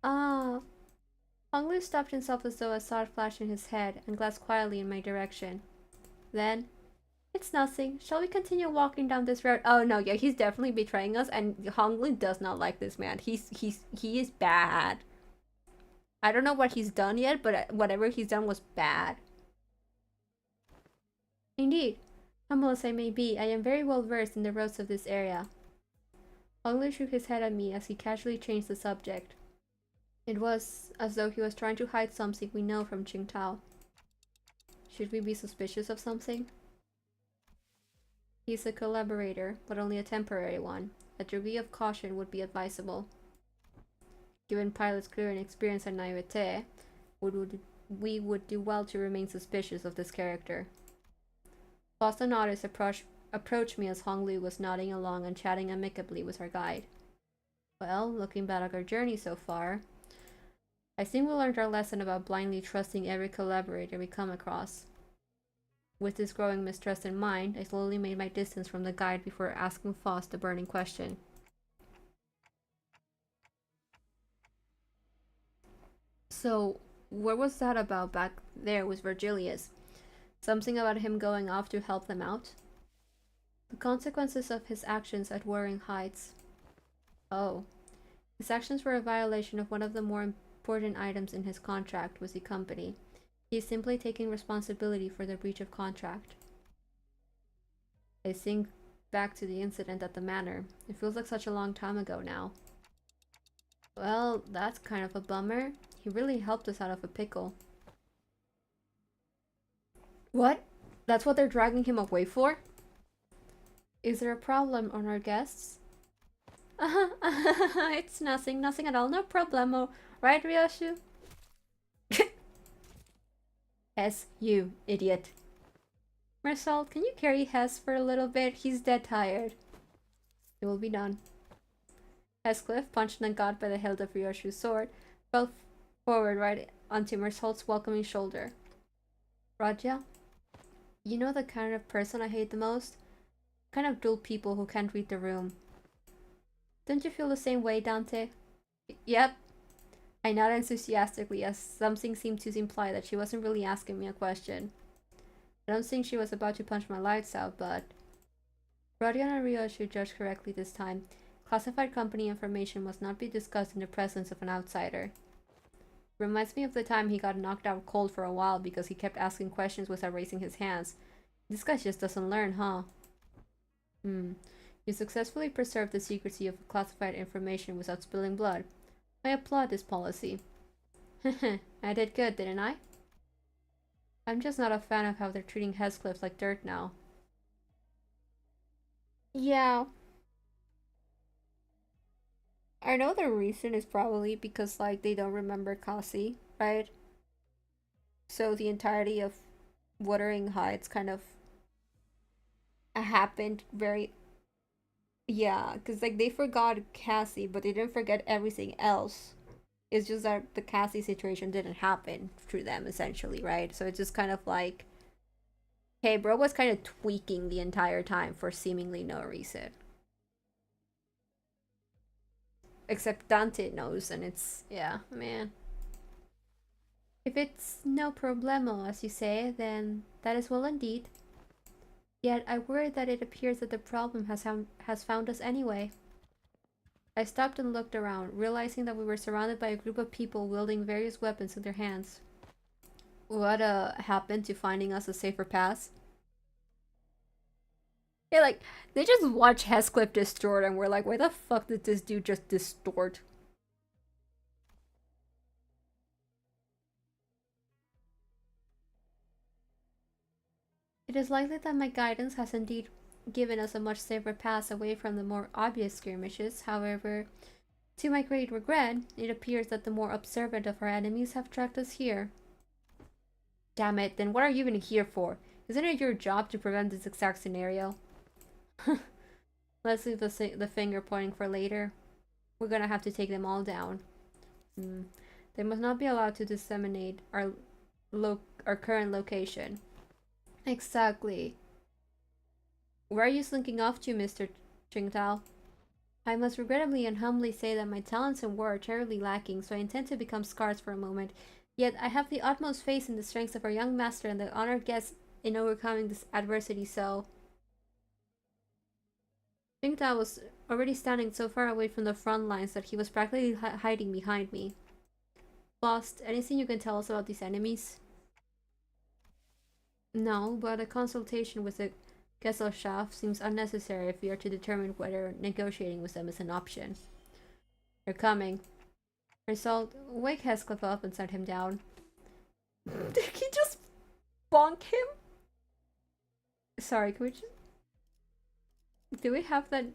Honglu stopped himself as though a thought flashed in his head and glanced quietly in my direction. Then, it's nothing. Shall we continue walking down this road? Oh no, yeah, he's definitely betraying us, and Honglu does not like this man. He is bad. I don't know what he's done yet, but whatever he's done was bad. Indeed, humble as I may be, I am very well versed in the roads of this area. Honglu shook his head at me as he casually changed the subject. It was as though he was trying to hide something we know from Qingtao. Should we be suspicious of something? He's a collaborator, but only a temporary one. A degree of caution would be advisable. Given Pilot's clear inexperience and naivete, we would do well to remain suspicious of this character. Foster and Otis approached me as Honglu was nodding along and chatting amicably with our guide. Well, looking back at our journey so far, I think we learned our lesson about blindly trusting every collaborator we come across. With this growing mistrust in mind, I slowly made my distance from the guide before asking Foss the burning question. So, what was that about back there with Virgilius? Something about him going off to help them out? The consequences of his actions at Wuthering Heights. Oh. His actions were a violation of one of the more important items in his contract with the company. He is simply taking responsibility for the breach of contract. I think back to the incident at the manor. It feels like such a long time ago now. Well, that's kind of a bummer. He really helped us out of a pickle. What? That's what they're dragging him away for? Is there a problem on our guests? It's nothing at all. No problemo. Right, Ryoshu? Hes, you idiot. Marcel, can you carry Hes for a little bit? He's dead tired. It will be done. Heathcliff, punched and got by the hilt of Ryoshu's sword, fell forward right on Timursault's welcoming shoulder. Raja, you know the kind of person I hate the most? Kind of dull people who can't read the room. Don't you feel the same way, Dante? Yep. I nodded enthusiastically as something seemed to imply that she wasn't really asking me a question. I don't think she was about to punch my lights out, but... Rodion and Rio should judge correctly this time. Classified company information must not be discussed in the presence of an outsider. Reminds me of the time he got knocked out cold for a while because he kept asking questions without raising his hands. This guy just doesn't learn, huh? You successfully preserved the secrecy of classified information without spilling blood. I applaud this policy. I did good, didn't I? I'm just not a fan of how they're treating Heathcliff like dirt now. Yeah. I know the reason is probably because, like, they don't remember Kasi, right? So the entirety of Wuthering Heights kind of happened very... Yeah, because, like, they forgot Cassie, but they didn't forget everything else. It's just that the Cassie situation didn't happen through them, essentially, right? So it's just kind of like... Hey, bro was kind of tweaking the entire time for seemingly no reason. Except Dante knows, and it's... Yeah, man. If it's no problemo, as you say, then that is well indeed. Yet I worry that it appears that the problem has found us anyway. I stopped and looked around, realizing that we were surrounded by a group of people wielding various weapons in their hands. What happened to finding us a safer path? Yeah, like, they just watch Heathcliff distort and we're like, why the fuck did this dude just distort? It is likely that my guidance has indeed given us a much safer path away from the more obvious skirmishes. However, to my great regret, it appears that the more observant of our enemies have tracked us here. Damn it, then what are you even here for? Isn't it your job to prevent this exact scenario? Let's leave the finger pointing for later. We're gonna have to take them all down. They must not be allowed to disseminate our current location. Exactly. Where are you slinking off to, Mr. Qingtao? I must regrettably and humbly say that my talents in war are terribly lacking, so I intend to become scarce for a moment. Yet I have the utmost faith in the strength of our young master and the honored guest in overcoming this adversity, so... Qingtao was already standing so far away from the front lines that he was practically hiding behind me. Boss, anything you can tell us about these enemies? No, but a consultation with the Gesellschaft seems unnecessary if we are to determine whether negotiating with them is an option. They're coming. Result, wake Heathcliff up and send him down. Did he just bonk him? Sorry, can we just... Do we have that?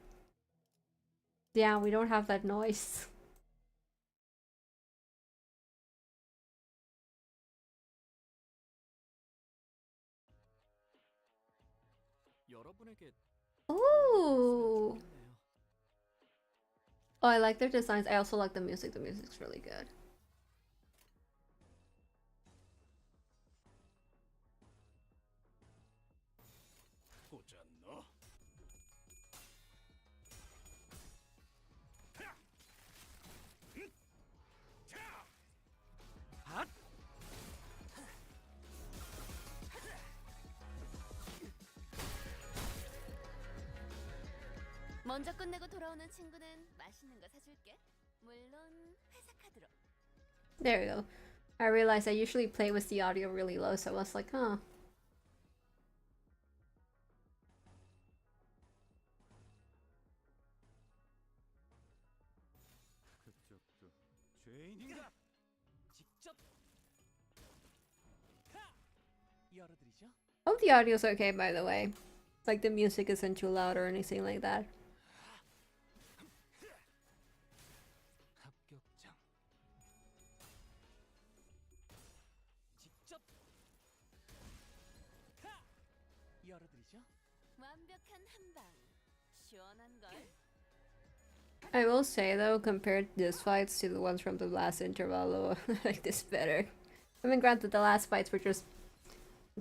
Yeah, we don't have that noise. Ooh. Oh, I like their designs. I also like the music. The music's really good. 먼저 끝내고 돌아오는 친구는 맛있는 거 사줄게. 물론 회사 카드로. There we go. I realized I usually play with the audio really low, so I was like, huh. Hope the audio's okay, by the way. Like the music isn't too loud or anything like that. I will say though, compared these fights to the ones from the last interval, I like this better. I mean, granted, the last fights were just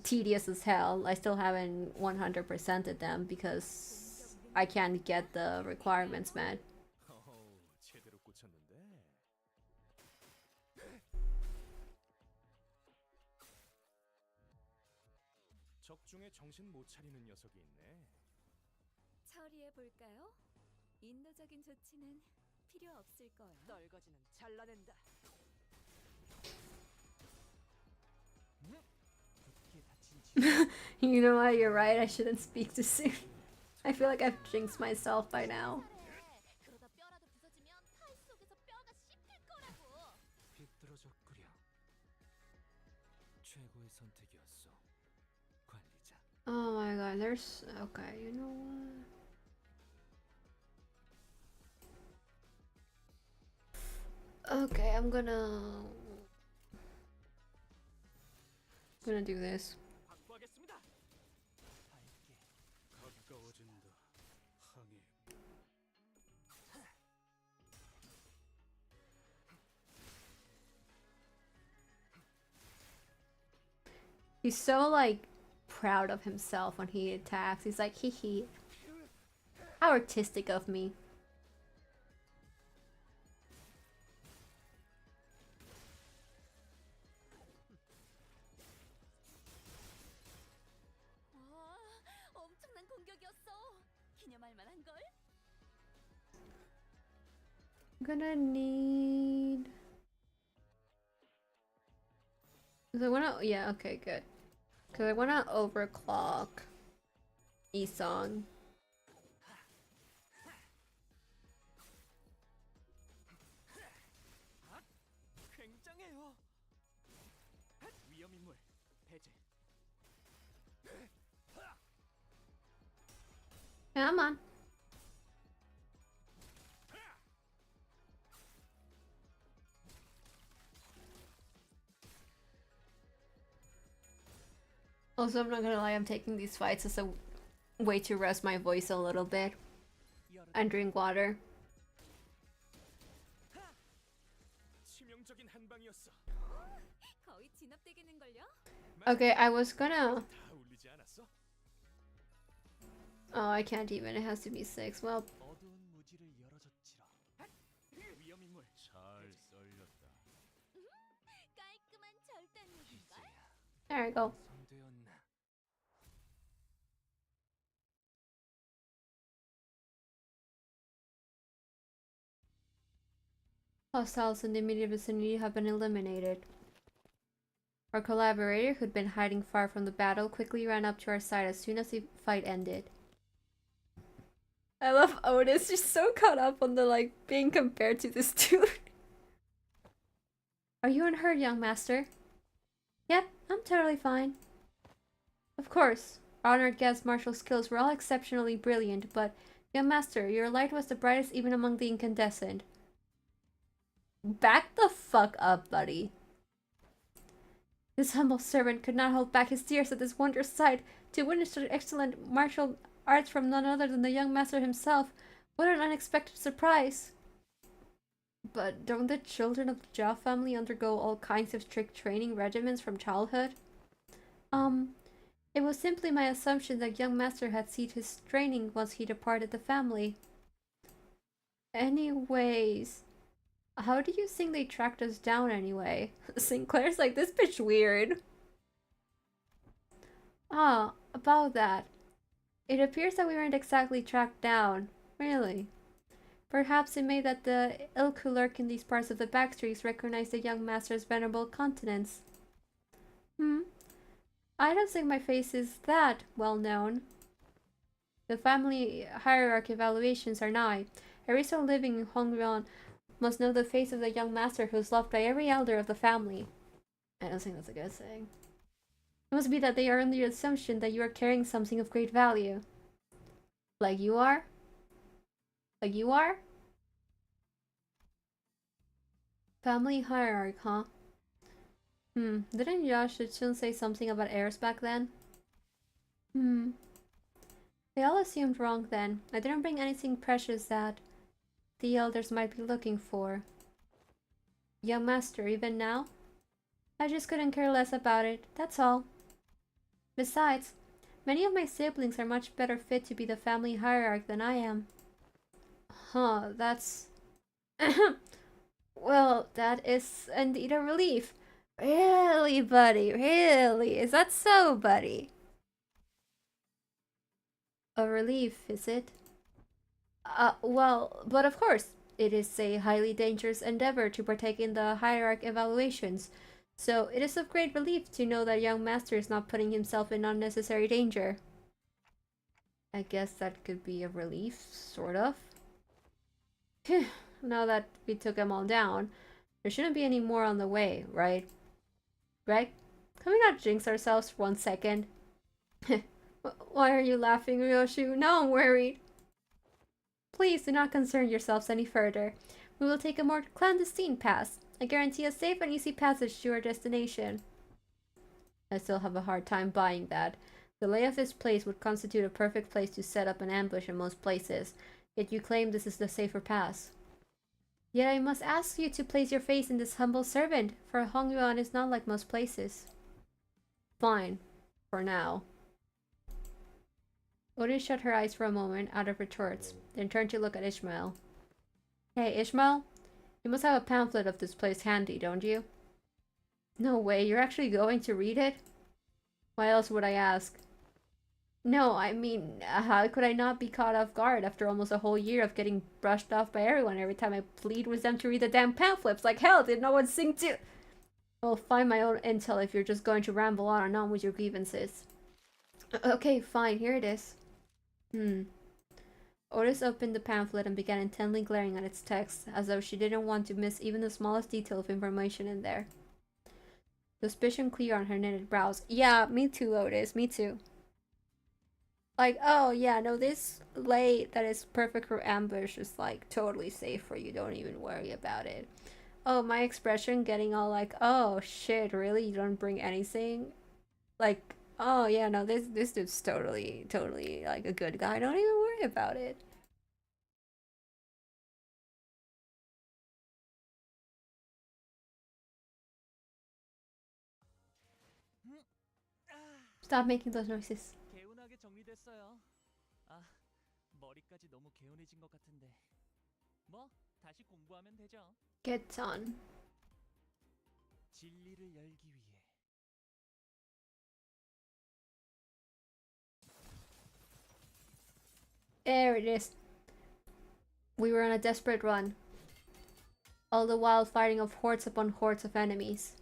tedious as hell. I still haven't 100%ed them because I can't get the requirements met. 제대로 꽂혔는데. 적중에 정신 못 차리는 녀석이 있네. 처리해 볼까요? 인도적인 조치는 필요 없을 거야. 널거지는 잘라낸다. 굳게 다친 지 You know what? You're right. I shouldn't speak too soon. I feel like I've jinxed myself by now. 그러다 뼈라도 부서지면 팔 속에서 뼈가 씹힐 거라고. 비뚤어졌구려. 최고의 선택이었어. 관리자. Oh my god, there's... Okay, you know what? Okay, I'm gonna do this. 확보하겠습니다. 밝게 가까워진다. 항해. He's so, like, proud of himself when he attacks. He's like, hee hee. How artistic of me. 와, 엄청난 공격이었어. 기념할 만한 걸. I'm gonna need... Cause I wanna... Yeah, okay, good. Cause I wanna overclock Isong. 굉장해요. 위험 인물 배제. Come on. Also, I'm not gonna lie, I'm taking these fights as a way to rest my voice a little bit and drink water. 치명적인 한 방이었어. 거의 진압되겠는걸요? Okay, I was gonna... 다 울리지 않았어? Oh, I can't even. It has to be 6. Well, 어두운 무지를 열어줬지라. 위험 인물 잘 썰렸다. 깔끔한 절단력인걸? there we go. 손대었나? Hostiles in the immediate vicinity have been eliminated. Our collaborator, who'd been hiding far from the battle, quickly ran up to our side as soon as the fight ended. I love Otis. She's so caught up on the, like, being compared to this dude. Are you unhurt, young master? Yep, I'm totally fine. Of course, our honored guest's martial skills were all exceptionally brilliant, but, young master, your light was the brightest even among the incandescent. Back the fuck up, buddy. This humble servant could not hold back his tears at this wondrous sight. To witness such excellent martial arts from none other than the young master himself. What an unexpected surprise! But don't the children of the Jia family undergo all kinds of strict training regimens from childhood? It was simply my assumption that young master had ceased his training once he departed the family. Anyways, how do you think they tracked us down anyway? Sinclair's like, this bitch weird. Ah, about that. It appears that we weren't exactly tracked down. Really. Perhaps it may that the ilk who lurk in these parts of the backstreets recognize the young master's venerable countenance. I don't think my face is that well known. The family hierarchy evaluations are nigh. Every soul living in Hongryeon must know the face of the young master who is loved by every elder of the family. I don't think that's a good thing. It must be that they are under the assumption that you are carrying something of great value. Like you are? Like you are? Family hierarchy, huh? Didn't Yashitsun say something about heirs back then? They all assumed wrong then. I didn't bring anything precious that the elders might be looking for. Young master, even now? I just couldn't care less about it, that's all. Besides, many of my siblings are much better fit to be the family hierarch than I am. Huh, that's... Well, that is indeed a relief. Really, buddy, really? Is that so, buddy? A relief, is it? Well, but of course, it is a highly dangerous endeavor to partake in the hierarch evaluations, so it is of great relief to know that young master is not putting himself in unnecessary danger. I guess that could be a relief, sort of. Now that we took them all down, there shouldn't be any more on the way, right? Right? Can we not jinx ourselves for 1 second? Why are you laughing, Ryoshu? Now I'm worried. Please do not concern yourselves any further. We will take a more clandestine path. I guarantee a safe and easy passage to our destination. I still have a hard time buying that. The lay of this place would constitute a perfect place to set up an ambush in most places, yet you claim this is the safer path. Yet I must ask you to place your faith in this humble servant, for Hongyuan is not like most places. Fine. For now. Otis shut her eyes for a moment out of retorts, then turned to look at Ishmael. Hey, Ishmael? You must have a pamphlet of this place handy, don't you? No way, you're actually going to read it? Why else would I ask? No, I mean, how could I not be caught off guard after almost a whole year of getting brushed off by everyone every time I plead with them to read the damn pamphlets? Like hell, did no one sing to... I'll find my own intel if you're just going to ramble on and on with your grievances. Okay, fine, here it is. Otis opened the pamphlet and began intently glaring at its text, as though she didn't want to miss even the smallest detail of information in there. Suspicion clear on her knitted brows. Yeah, me too, Otis, me too. Like, oh yeah, no, this lay that is perfect for ambush is like totally safe for you, don't even worry about it. Oh, my expression getting all like, oh shit, really? You don't bring anything? Like, oh yeah, no, this dude's totally like a good guy, don't even worry about it. Stop making those noises. 개운하게 정리됐어요. 아, 머리까지 너무 개운해진 것 같은데. 뭐 다시 공부하면 되죠. Get on. 진리를 열기 위해. There it is. We were on a desperate run, all the while fighting off hordes upon hordes of enemies.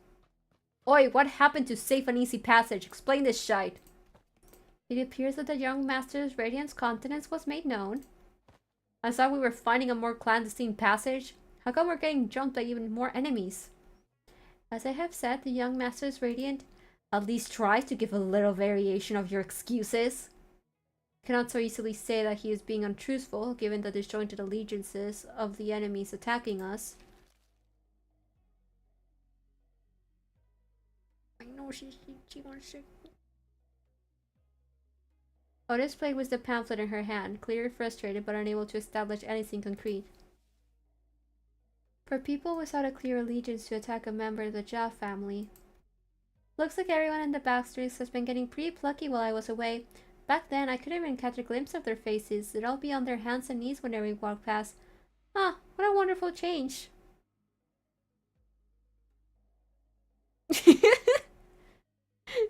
Oi, what happened to safe and easy passage? Explain this shite. It appears that the young master's radiance countenance was made known. I thought we were finding a more clandestine passage. How come we're getting jumped by even more enemies? As I have said, the young master's radiant at least tries to give a little variation of your excuses. Cannot so easily say that he is being untruthful, given the disjointed allegiances of the enemies attacking us. I know she wants to... Otis played with the pamphlet in her hand, clearly frustrated but unable to establish anything concrete. For people without a clear allegiance to attack a member of the Jia family. Looks like everyone in the backstreets has been getting pretty plucky while I was away. Back then, I couldn't even catch a glimpse of their faces. They'd all be on their hands and knees whenever we walked past. Ah, what a wonderful change.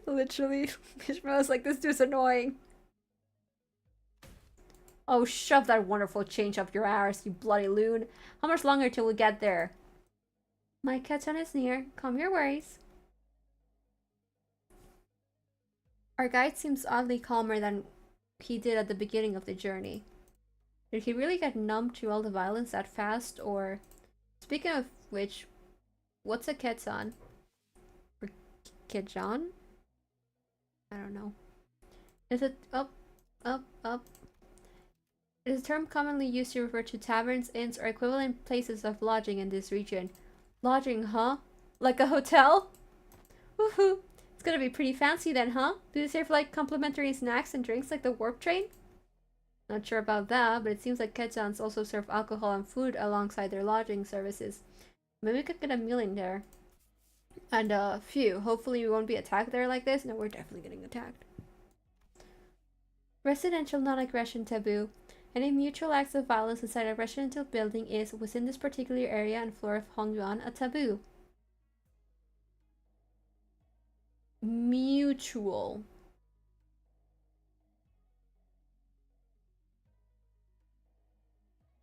Literally, Ishmael was like, this dude's annoying. Oh, shove that wonderful change up your arse, you bloody loon. How much longer till we get there? My Ketsun is near. Calm your worries. Our guide seems oddly calmer than he did at the beginning of the journey. Did he really get numb to all the violence that fast, or... Speaking of which, what's a Ketsun? Or Kejan? I don't know. Is it up? It is a term commonly used to refer to taverns, inns, or equivalent places of lodging in this region. Lodging, huh? Like a hotel? Woohoo! It's gonna be pretty fancy then, huh? Do they serve like complimentary snacks and drinks like the warp train? Not sure about that, but it seems like Ketjans also serve alcohol and food alongside their lodging services. Maybe we could get a meal in there. And phew, hopefully we won't be attacked there like this. No, we're definitely getting attacked. Residential non-aggression taboo. Any mutual acts of violence inside a residential building is, within this particular area and floor of Hongyuan, a taboo. Mutual.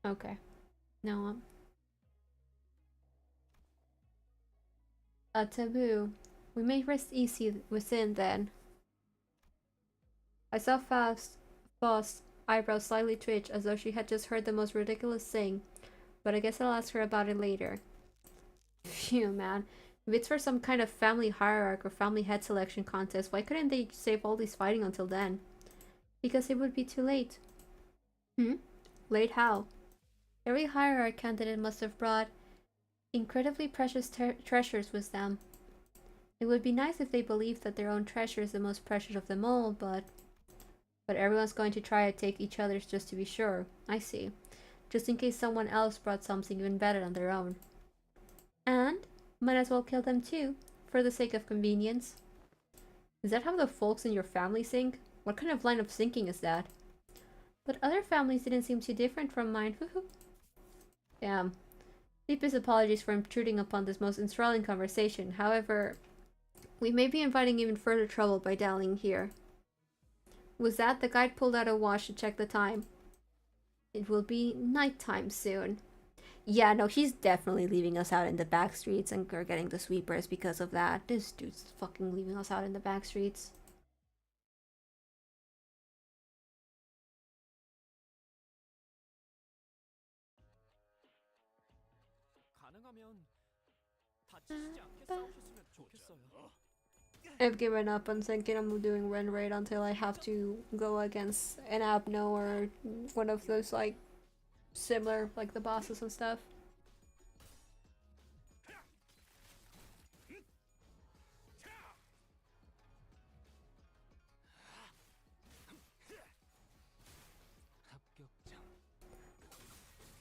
Okay. No. A taboo. We may rest easy within then. I saw Faust's eyebrows slightly twitch as though she had just heard the most ridiculous thing, but I guess I'll ask her about it later. Phew, man. If it's for some kind of family hierarchy or family head selection contest, why couldn't they save all this fighting until then? Because it would be too late. Late how? Every hierarch candidate must have brought incredibly precious treasures with them. It would be nice if they believed that their own treasure is the most precious of them all, but everyone's going to try to take each other's just to be sure. I see. Just in case someone else brought something even better than their own. And might as well kill them too, for the sake of convenience. Is that how the folks in your family think? What kind of line of thinking is that? But other families didn't seem too different from mine. Damn. Deepest apologies for intruding upon this most enthralling conversation. However, we may be inviting even further trouble by dallying here. With that, the guide pulled out a watch to check the time. It will be nighttime soon. Yeah, no, he's definitely leaving us out in the back streets and we're getting the sweepers because of that. This dude's fucking leaving us out in the back streets. I've given up on thinking I'm doing run rate until I have to go against an Abno or one of those like similar, like the bosses and stuff.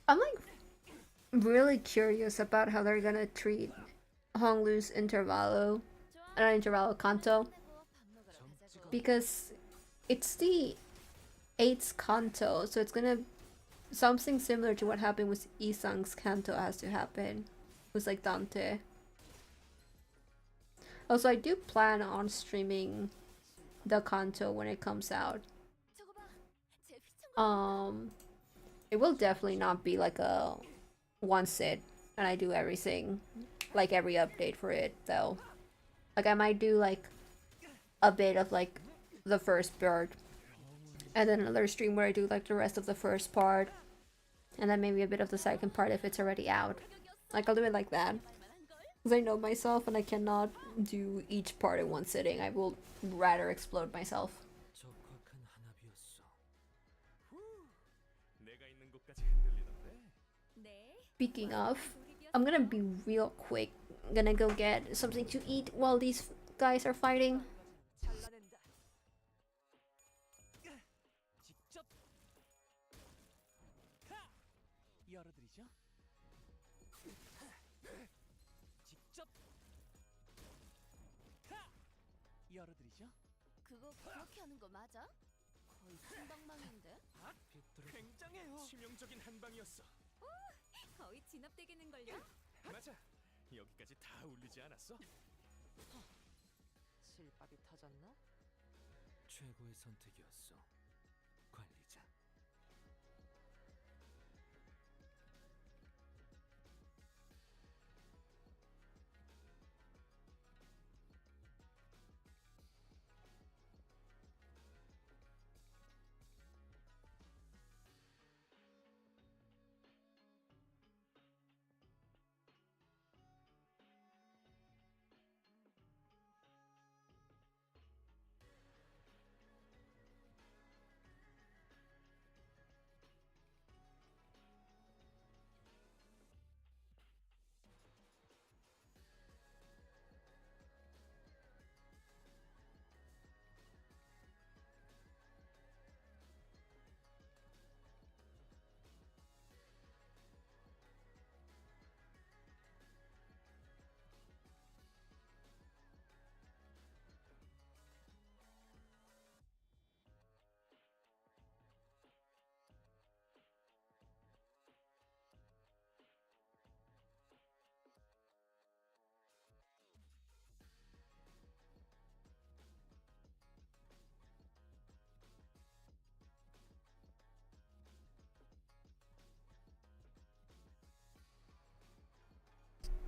I'm like really curious about how they're gonna treat Honglu's Intervallo Kanto, because it's the 8th Kanto, so it's gonna something similar to what happened with Isang's Kanto has to happen with like Dante. Also, I do plan on streaming the Kanto when it comes out. It will definitely not be like a one sit and I do everything, like every update for it though. Like I might do like a bit of like the first part and then another stream where I do like the rest of the first part and then maybe a bit of the second part if it's already out. Like I'll do it like that. Because I know myself and I cannot do each part in one sitting. I will rather explode myself. Speaking of, I'm gonna be real quick. I'm gonna go get something to eat while these guys are fighting. 그거 그렇게 하는 거 맞아? 거의 순방망인데? 굉장해요. 치명적인 한방이었어. 거의 진압되겠는걸요? 맞아. 여기까지 다 울리지 않았어? 실밥이 터졌나? 최고의 선택이었어. 관리자.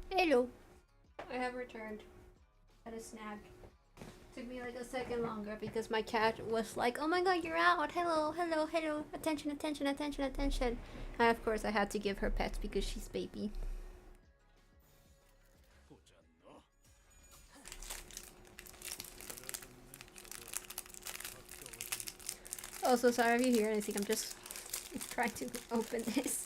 Hello. I have returned. Had a snack. Took me like a second longer because my cat was like, "Oh my god, you're out! Hello, hello, hello! Attention, attention, attention, attention!" And of course, I had to give her pets because she's baby. Also, sorry if you hear anything. I'm just trying to open this.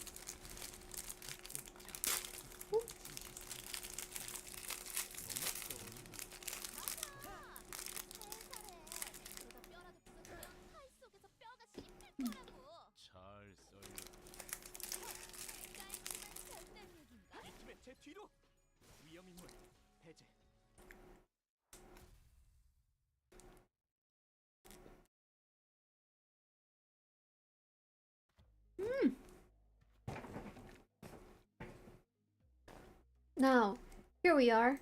잘 썰려. 이 팀의 제 뒤로. 위험 인물 해제. Now, here we are.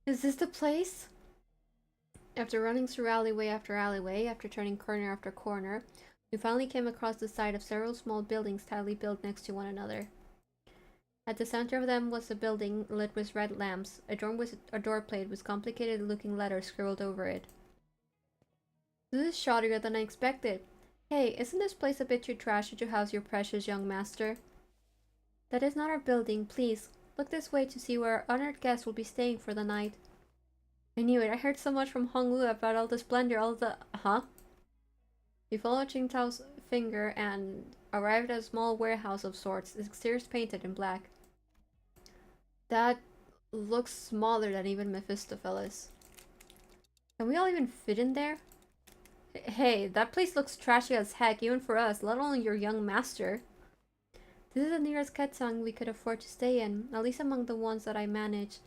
Is this the place? After running through alleyway after alleyway, after turning corner after corner, we finally came across the site of several small buildings tightly built next to one another. At the center of them was a building lit with red lamps, adorned with a door plate with complicated-looking letters scribbled over it. This is shoddier than I expected. Hey, isn't this place a bit too trashy to house your precious young master? That is not our building, please. Look this way to see where our honored guest will be staying for the night. I knew it. I heard so much from Honglu about all the splendor, all the... Huh? We followed Qingtao's finger and arrived at a small warehouse of sorts, its exterior painted in black. That looks smaller than even Mephistopheles. Can we all even fit in there? Hey, that place looks trashy as heck, even for us, let alone your young master. This is the nearest Ketang we could afford to stay in, at least among the ones that I manage.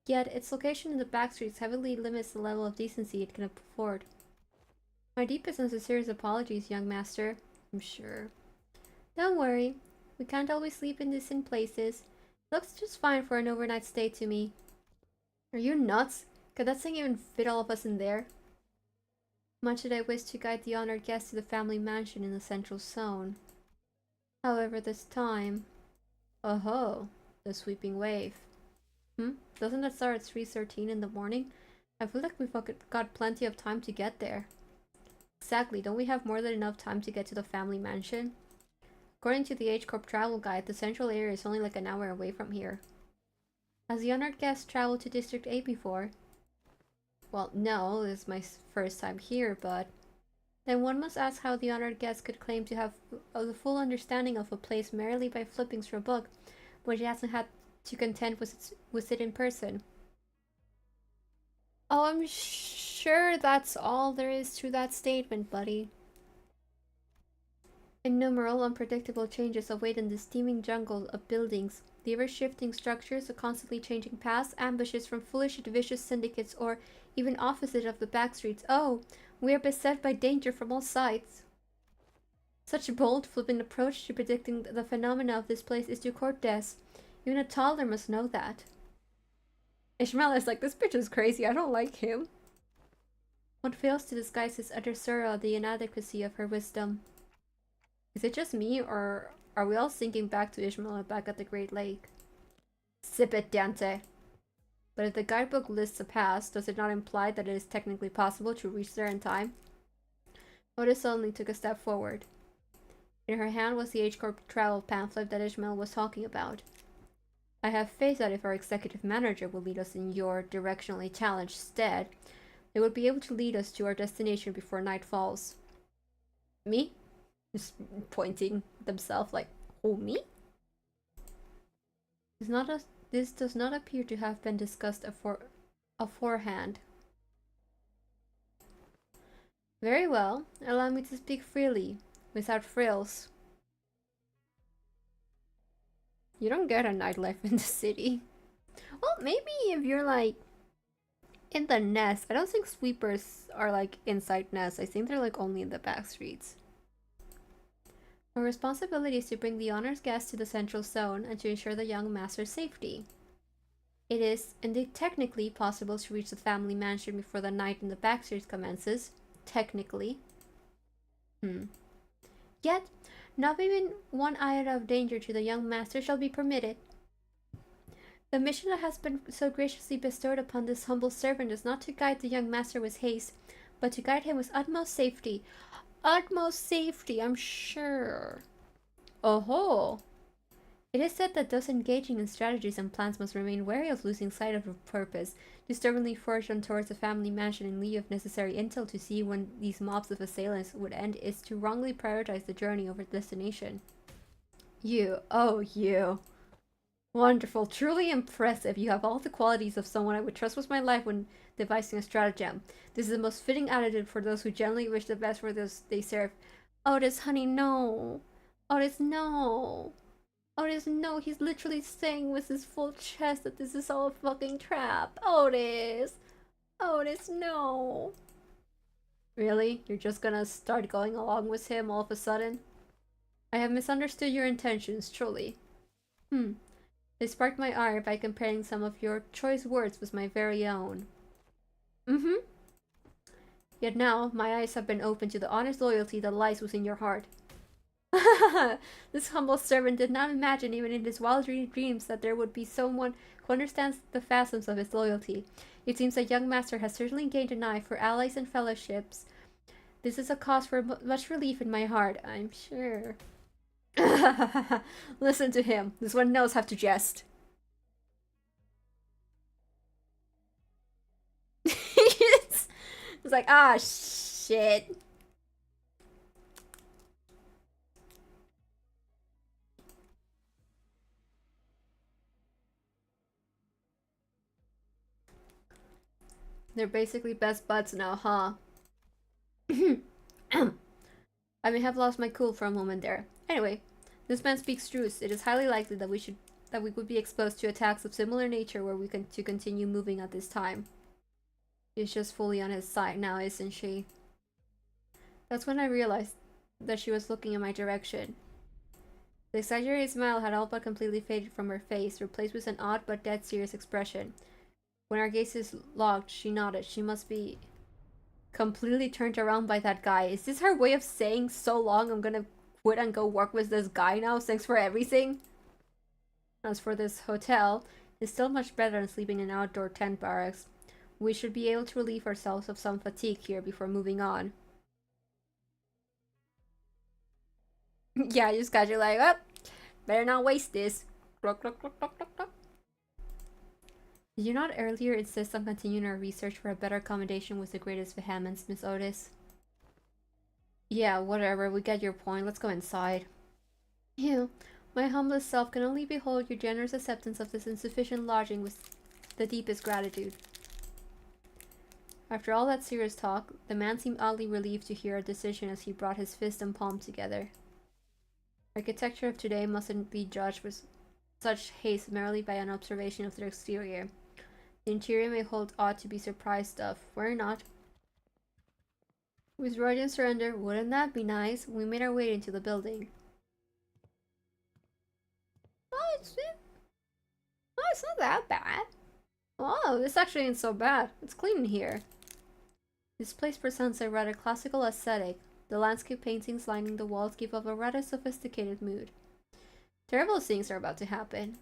Yet, its location in the back streets heavily limits the level of decency it can afford. My deepest and sincerest apologies, young master. I'm sure. Don't worry. We can't always sleep in decent places. It looks just fine for an overnight stay to me. Are you nuts? Could that thing even fit all of us in there? Much did I wish to guide the honored guest to the family mansion in the central zone. However, this time... Oh-ho! The sweeping wave. Doesn't that start at 3:13 in the morning? I feel like we've got plenty of time to get there. Exactly, don't we have more than enough time to get to the family mansion? According to the H-Corp travel guide, the central area is only like an hour away from here. Has the honored guest traveled to District 8 before? Well, no, this is my first time here, but... Then one must ask how the honored guest could claim to have the full understanding of a place merely by flipping through a book, when she hasn't had to contend with it in person. Oh, I'm sure that's all there is to that statement, buddy. Innumerable unpredictable changes await in this steaming jungle of buildings. The ever-shifting structures, the constantly changing paths, ambushes from foolish and vicious syndicates, or even officers of the backstreets. Oh, we are beset by danger from all sides. Such a bold, flippant approach to predicting the phenomena of this place is to court death. Even a toddler must know that. Ishmael is like, this bitch is crazy, I don't like him. What fails to disguise his utter sorrow, the inadequacy of her wisdom. Is it just me, or are we all sinking back to Ishmael back at the Great Lake? Sip it, Dante. But if the guidebook lists a pass, does it not imply that it is technically possible to reach there in time? Otis suddenly took a step forward. In her hand was the H-Corp travel pamphlet that Ishmael was talking about. I have faith that if our executive manager will lead us in your directionally challenged stead, they will be able to lead us to our destination before night falls. Me? Just pointing themselves like, oh, me? This does not appear to have been discussed aforehand. Very well, allow me to speak freely, without frills. You don't get a nightlife in the city. Well, maybe if you're like in the nest. I don't think sweepers are like inside nests. I think they're like only in the back streets. Our responsibility is to bring the honored guest to the central zone and to ensure the young master's safety. It is indeed technically possible to reach the family mansion before the night in the back streets commences. Technically. Yet, Not even one iota of danger to the young master shall be permitted. The mission that has been so graciously bestowed upon this humble servant is not to guide the young master with haste, but to guide him with utmost safety. Utmost safety, I'm sure. Oh-ho! It is said that those engaging in strategies and plans must remain wary of losing sight of a purpose, disturbingly forged on towards the family mansion in lieu of necessary intel to see when these mobs of assailants would end is to wrongly prioritize the journey over destination. You. Wonderful, truly impressive. You have all the qualities of someone I would trust with my life when devising a stratagem. This is the most fitting attitude for those who generally wish the best for those they serve. Otis, honey, no. Otis, no. Otis, no, he's literally saying with his full chest that this is all a fucking trap. Otis! Otis, no! Really? You're just gonna start going along with him all of a sudden? I have misunderstood your intentions, truly. They sparked my ire by comparing some of your choice words with my very own. Yet now, my eyes have been opened to the honest loyalty that lies within your heart. This humble servant did not imagine even in his wild dreams that there would be someone who understands the phantoms of his loyalty. It seems a young master has certainly gained an eye for allies and fellowships. This is a cause for much relief in my heart, I'm sure. Listen to him. This one knows how to jest. It's like, ah, shit. They're basically best buds now, huh? I may have lost my cool for a moment there. Anyway, this man speaks truth. It is highly likely that we would be exposed to attacks of similar nature were we to continue moving at this time. She's just fully on his side now, isn't she? That's when I realized that she was looking in my direction. The exaggerated smile had all but completely faded from her face, replaced with an odd but dead serious expression. When our gazes locked, she nodded. She must be completely turned around by that guy. Is this her way of saying, so long, I'm gonna quit and go work with this guy now? Thanks for everything. As for this hotel, it's still much better than sleeping in an outdoor tent barracks. We should be able to relieve ourselves of some fatigue here before moving on. Yeah, you just got you like, oh, better not waste this. Cluck, cluck, cluck, cluck, cluck, cluck. Did you not earlier insist on continuing our research for a better accommodation with the greatest vehemence, Miss Otis? Yeah, whatever, we get your point. Let's go inside. You, my humblest self, can only behold your generous acceptance of this insufficient lodging with the deepest gratitude. After all that serious talk, the man seemed oddly relieved to hear our decision as he brought his fist and palm together. Architecture of today mustn't be judged with such haste merely by an observation of their exterior. The interior may hold aught to be surprised of. Why not? With Rodian surrender, wouldn't that be nice? We made our way into the building. Oh, it's not that bad. Oh, this actually ain't so bad. It's clean in here. This place presents a rather classical aesthetic. The landscape paintings lining the walls give off a rather sophisticated mood. Terrible things are about to happen.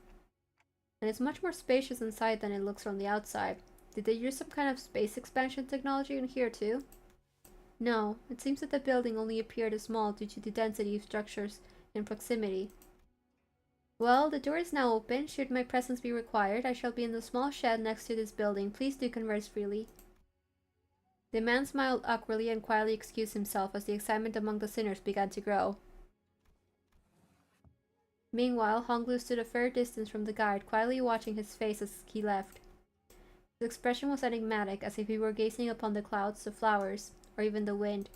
And it's much more spacious inside than it looks from the outside. Did they use some kind of space expansion technology in here too? No, it seems that the building only appeared as small due to the density of structures in proximity. Well, the door is now open. Should my presence be required, I shall be in the small shed next to this building. Please do converse freely. The man smiled awkwardly and quietly excused himself as the excitement among the sinners began to grow. Meanwhile, Honglu stood a fair distance from the guide, quietly watching his face as he left. His expression was enigmatic, as if he were gazing upon the clouds, the flowers, or even the wind.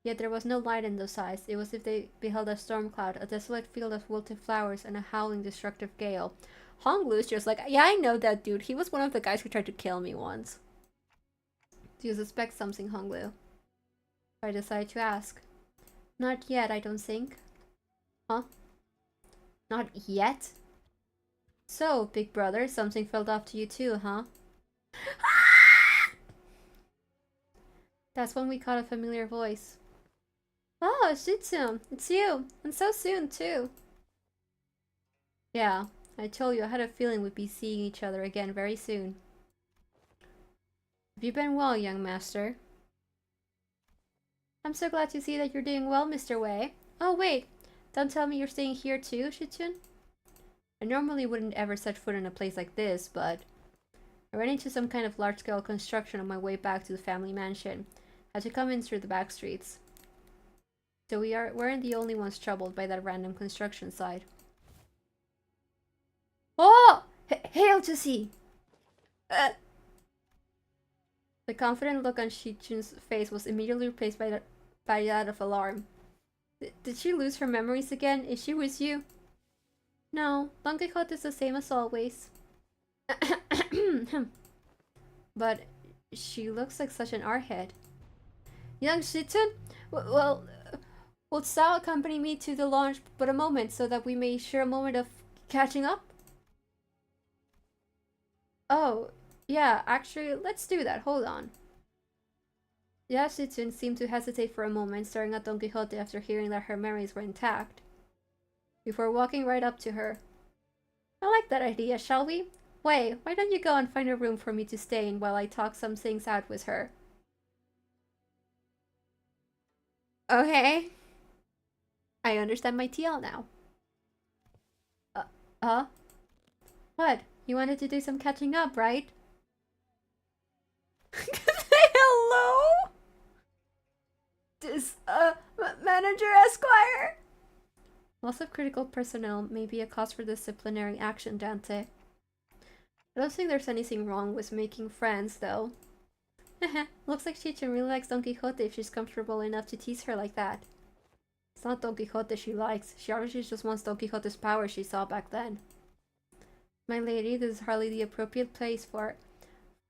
Yet there was no light in those eyes. It was as if they beheld a storm cloud, a desolate field of wilted flowers, and a howling, destructive gale. Honglu's just like, yeah, I know that dude. He was one of the guys who tried to kill me once. Do you suspect something, Honglu? I decided to ask. Not yet, I don't think. Huh? Not yet? So, big brother, something fell off to you too, huh? That's when we caught a familiar voice. Oh, Oh, Shitsum, it's you. And so soon, too. Yeah, I told you I had a feeling we'd be seeing each other again very soon. Have you been well, young master? I'm so glad to see that you're doing well, Mr. Wei. Oh, wait. Don't tell me you're staying here too, Shichun? I normally wouldn't ever set foot in a place like this, but I ran into some kind of large-scale construction on my way back to the family mansion. Had to come in through the back streets. So weren't the only ones troubled by that random construction site. Oh! Hail to see! The confident look on Shichun's face was immediately replaced by that of alarm. Did she lose her memories again? Is she with you? No, Don Quixote is the same as always. But she looks like such an airhead. Young Shichun? Well, will Sao accompany me to the launch but a moment so that we may share a moment of catching up? Oh, yeah, actually, let's do that. Hold on. Yashitsune seemed to hesitate for a moment, staring at Don Quixote after hearing that her memories were intact, before walking right up to her. I like that idea, shall we? Wait, why don't you go and find a room for me to stay in while I talk some things out with her? Okay. I understand my TL now. What? You wanted to do some catching up, right? Hello? This, Manager Esquire? Loss of critical personnel may be a cause for disciplinary action, Dante. I don't think there's anything wrong with making friends, though. Looks like Chichen really likes Don Quixote if she's comfortable enough to tease her like that. It's not Don Quixote she likes. She obviously just wants Don Quixote's power she saw back then. My lady, this is hardly the appropriate place for it.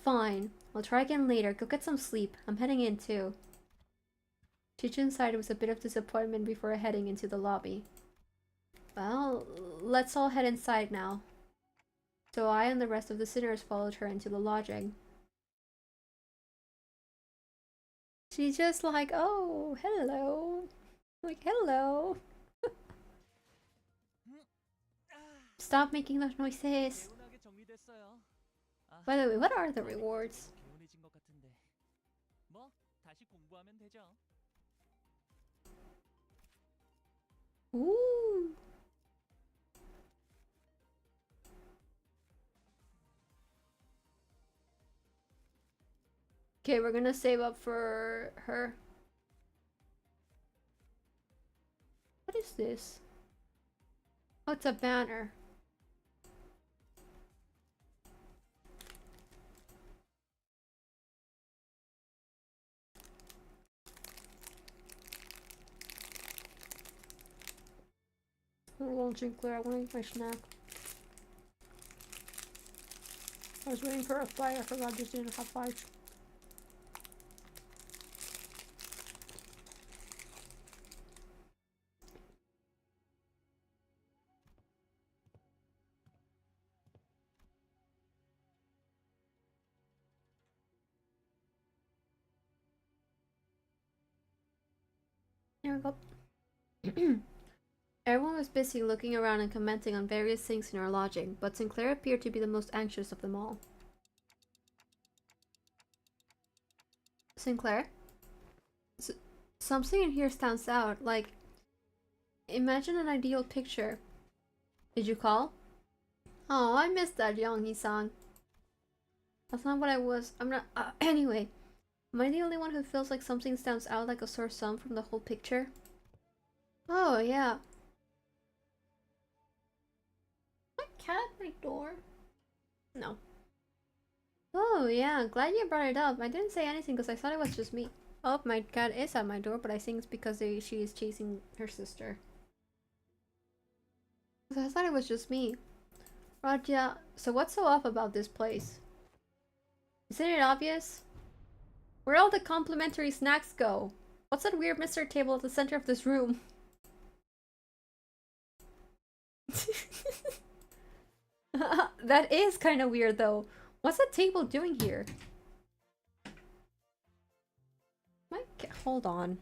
Fine. I'll try again later. Go get some sleep. I'm heading in, too. Chichen sighed with a bit of disappointment before heading into the lobby. Well, let's all head inside now. So I and the rest of the sinners followed her into the lodging. She's just like, oh, hello. Like, hello. Stop making those noises. By the way, what are the rewards? Ooh. Okay, we're gonna save up for her. What is this? Oh, it's a banner. Hold on, Claire, I want to eat my snack. I was waiting for a flight, I forgot this didn't have flights. There we go. Everyone was busy looking around and commenting on various things in our lodging, but Sinclair appeared to be the most anxious of them all. Sinclair? Something in here stands out, like... Imagine an ideal picture. Did you call? Oh, I missed that, Yonghi-san. That's not what I was... I'm not... anyway. Am I the only one who feels like something stands out like a sore thumb from the whole picture? Oh, yeah. My cat at my door? No. Oh, yeah. Glad you brought it up. I didn't say anything because I thought it was just me. Oh, my cat is at my door, but I think it's because she is chasing her sister. I thought it was just me. Raja, so what's so off about this place? Isn't it obvious? Where'd all the complimentary snacks go? What's that weird Mr. table at the center of this room? That is kind of weird though. What's that table doing here? Hold on.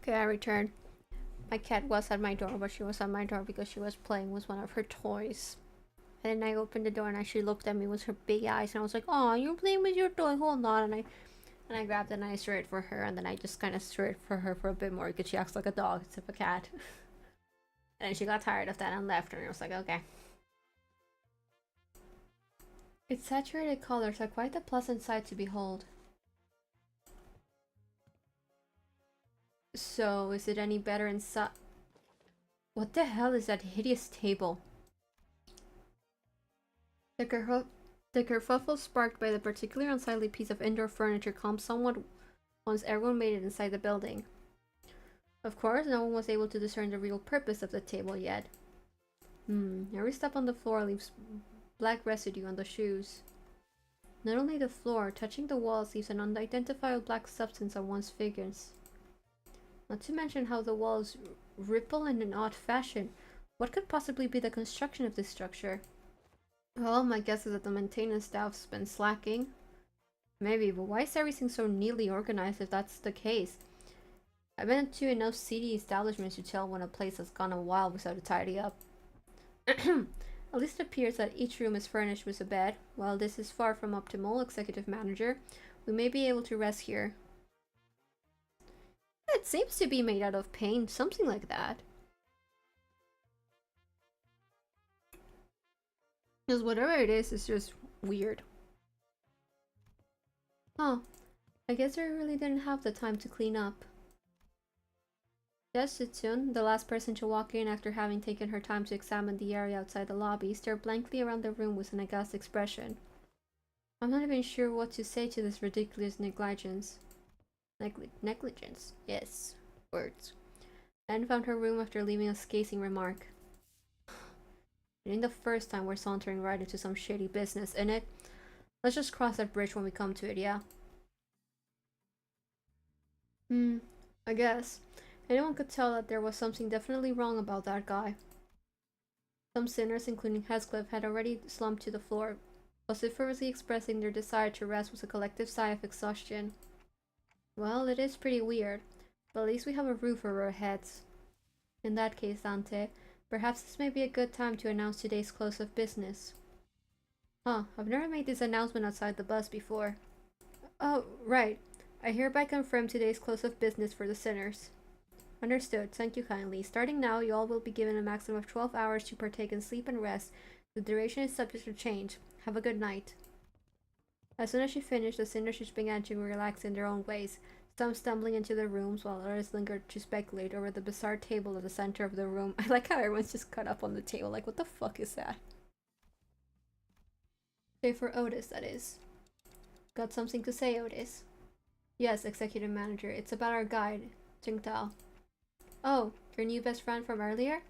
Okay, I returned. My cat was at my door, but she was at my door because she was playing with one of her toys. And then I opened the door and she looked at me with her big eyes and I was like, "Oh, you're playing with your toy, hold on." And I grabbed it and I threw it for her, and then I just kind of threw it for her for a bit more because she acts like a dog instead of a cat. And then she got tired of that and left, and I was like, okay. Its saturated colors are quite a pleasant sight to behold. So, is it any better inside? What the hell is that hideous table? The kerfuffle sparked by the particularly unsightly piece of indoor furniture calmed somewhat once everyone made it inside the building. Of course, no one was able to discern the real purpose of the table yet. Every step on the floor leaves black residue on the shoes. Not only the floor, touching the walls leaves an unidentifiable black substance on one's fingers. Not to mention how the walls ripple in an odd fashion. What could possibly be the construction of this structure? Well, my guess is that the maintenance staff's been slacking. Maybe, but why is everything so neatly organized if that's the case? I've been to enough seedy establishments to tell when a place has gone a while without a tidy up. At least it appears that each room is furnished with a bed. While this is far from optimal, Executive Manager, we may be able to rest here. It seems to be made out of paint, something like that. Because whatever it is just weird. Oh, I guess I really didn't have the time to clean up. Yes, Sitsune, the last person to walk in after having taken her time to examine the area outside the lobby, stared blankly around the room with an aghast expression. I'm not even sure what to say to this ridiculous negligence. Negligence? Yes. Words. Anne found her room after leaving a scathing remark. It ain't the first time we're sauntering right into some shady business, innit? Let's just cross that bridge when we come to it, yeah? I guess. Anyone could tell that there was something definitely wrong about that guy. Some sinners, including Heathcliff, had already slumped to the floor, vociferously expressing their desire to rest with a collective sigh of exhaustion. Well, it is pretty weird, but at least we have a roof over our heads. In that case, Dante, perhaps this may be a good time to announce today's close of business. Huh, I've never made this announcement outside the bus before. Oh, right. I hereby confirm today's close of business for the sinners. Understood, thank you kindly. Starting now, you all will be given a maximum of 12 hours to partake in sleep and rest. The duration is subject to change. Have a good night. As soon as she finished, the sinners just began to relax in their own ways, some stumbling into their rooms while others lingered to speculate over the bizarre table at the center of the room. I like how everyone's just cut up on the table, like what the fuck is that? Okay, for Otis, that is. Got something to say, Otis? Yes, Executive Manager, it's about our guide, Jingtao. Oh, your new best friend from earlier?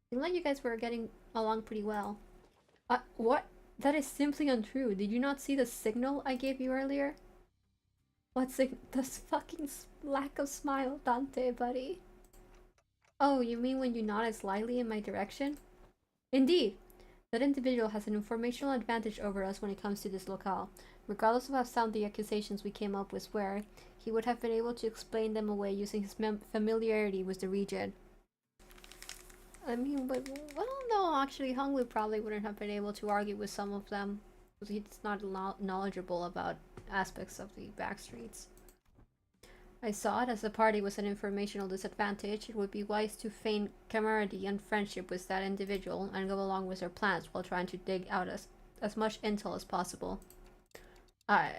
Seemed like you guys were getting along pretty well. What? That is simply untrue. Did you not see the signal I gave you earlier? What signal? This fucking lack of smile, Dante, buddy. Oh, you mean when you nodded slyly in my direction? Indeed. That individual has an informational advantage over us when it comes to this locale. Regardless of how sound the accusations we came up with were, he would have been able to explain them away using his familiarity with the region. I mean, but well, no, actually, Honglu probably wouldn't have been able to argue with some of them, because he's not knowledgeable about aspects of the backstreets. I saw it as the party was an informational disadvantage. It would be wise to feign camaraderie and friendship with that individual and go along with their plans while trying to dig out as much intel as possible. I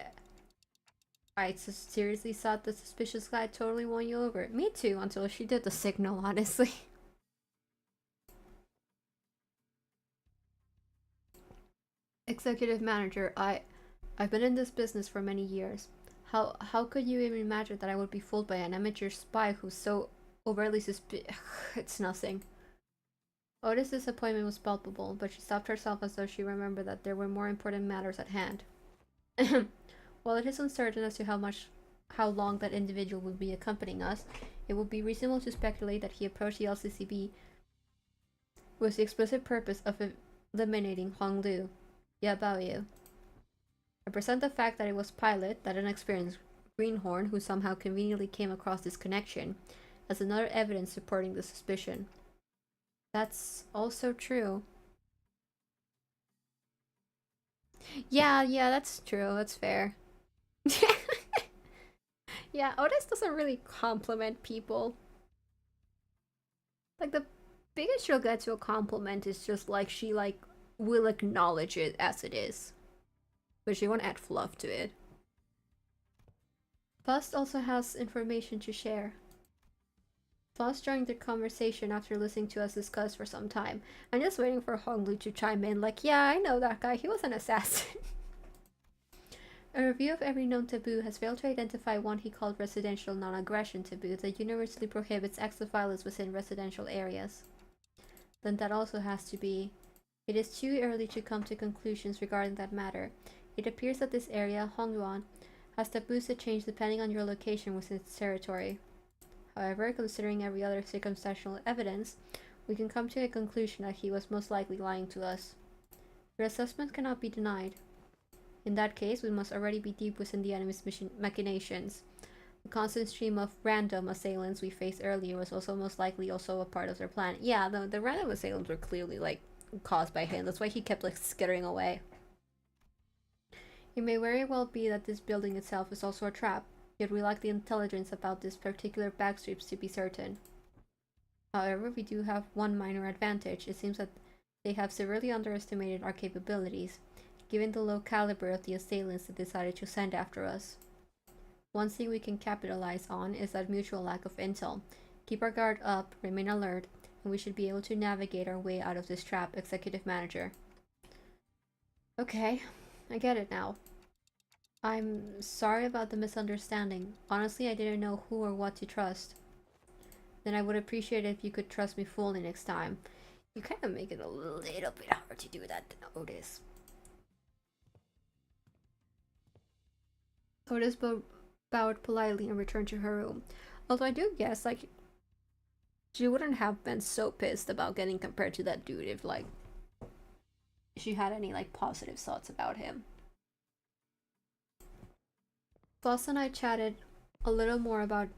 seriously thought the suspicious guy totally won you over. Me too, until she did the signal, honestly. Executive Manager, I've been in this business for many years. How could you even imagine that I would be fooled by an amateur spy who's so overtly It's nothing. Otis' disappointment was palpable, but she stopped herself as though she remembered that there were more important matters at hand. While it is uncertain as to how long that individual will be accompanying us, it would be reasonable to speculate that he approached the LCCB with the explicit purpose of eliminating Honglu. Yeah, about you. I present the fact that it was Pilot, that inexperienced greenhorn, who somehow conveniently came across this connection, as another evidence supporting the suspicion. That's also true. Yeah, that's true. That's fair. Yeah, Otis doesn't really compliment people. Like, the biggest she'll get to a compliment is just like she will acknowledge it as it is, but she won't add fluff to it. Faust also has information to share. Faust joined the conversation after listening to us discuss for some time. I'm just waiting for Honglu to chime in like, yeah, I know that guy, he was an assassin. A review of every known taboo has failed to identify one he called residential non-aggression taboo that universally prohibits acts of violence within residential areas. Then that also has to be. It is too early to come to conclusions regarding that matter. It appears that this area, Hongluan, has taboos that change depending on your location within its territory. However, considering every other circumstantial evidence, we can come to a conclusion that he was most likely lying to us. Your assessment cannot be denied. In that case, we must already be deep within the enemy's machinations. The constant stream of random assailants we faced earlier was also most likely also a part of their plan. Yeah, the random assailants were clearly, like, caused by him. That's why he kept, like, skittering away. It may very well be that this building itself is also a trap, yet we lack the intelligence about this particular backstreets to be certain. However, we do have one minor advantage. It seems that they have severely underestimated our capabilities, given the low caliber of the assailants that decided to send after us. One thing we can capitalize on is that mutual lack of intel. Keep our guard up, remain alert, and we should be able to navigate our way out of this trap, Executive Manager. Okay, I get it now. I'm sorry about the misunderstanding. Honestly, I didn't know who or what to trust. Then I would appreciate it if you could trust me fully next time. You kind of make it a little bit hard to do that, Otis. Otis bowed politely and returned to her room. Although I do guess, like, she wouldn't have been so pissed about getting compared to that dude if, like, she had any, like, positive thoughts about him. Voss and I chatted a little more about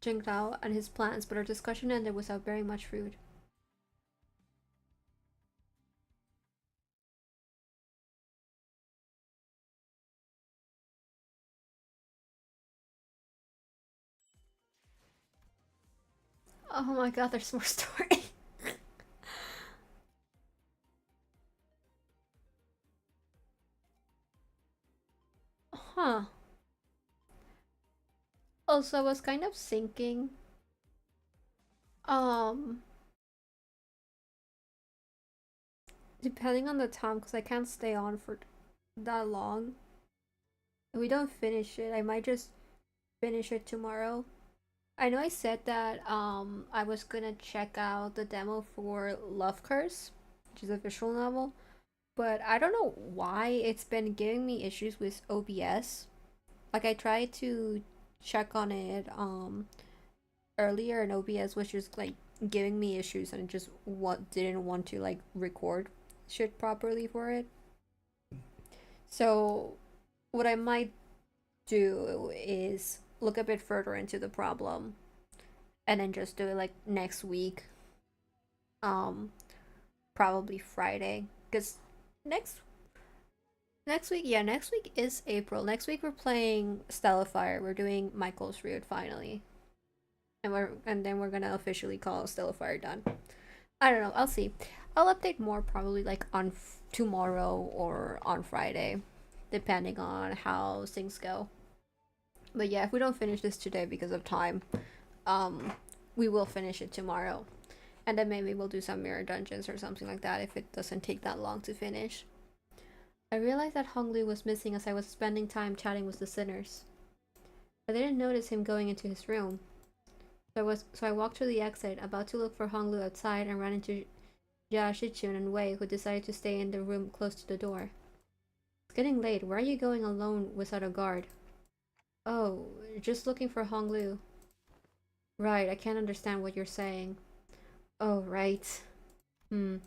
Jingrao and his plans, but our discussion ended without bearing much fruit. Oh my god, there's more story. Huh. Also, I was kind of thinking, depending on the time, because I can't stay on for that long. If we don't finish it, I might just finish it tomorrow. I know I said that I was gonna check out the demo for Love Curse, which is a visual novel, but I don't know why it's been giving me issues with OBS. Like, I tried to check on it earlier, and OBS was just like giving me issues, and it just didn't want to like record shit properly for it. So what I might do is look a bit further into the problem and then just do it like next week, probably Friday, because next week is April. Next week we're playing Stellafire. We're doing Michael's Route finally, and then we're gonna officially call Stellafire done. I don't know, I'll see. I'll update more probably like on tomorrow or on Friday, depending on how things go. But yeah, if we don't finish this today because of time, we will finish it tomorrow. And then maybe we'll do some mirror dungeons or something like that if it doesn't take that long to finish. I realized that Honglu was missing as I was spending time chatting with the sinners. I didn't notice him going into his room. So I walked to the exit, about to look for Honglu outside, and ran into Jia Shichun and Wei, who decided to stay in the room close to the door. It's getting late. Where are you going alone without a guard? Oh, just looking for Honglu. Right, I can't understand what you're saying. Oh, right. When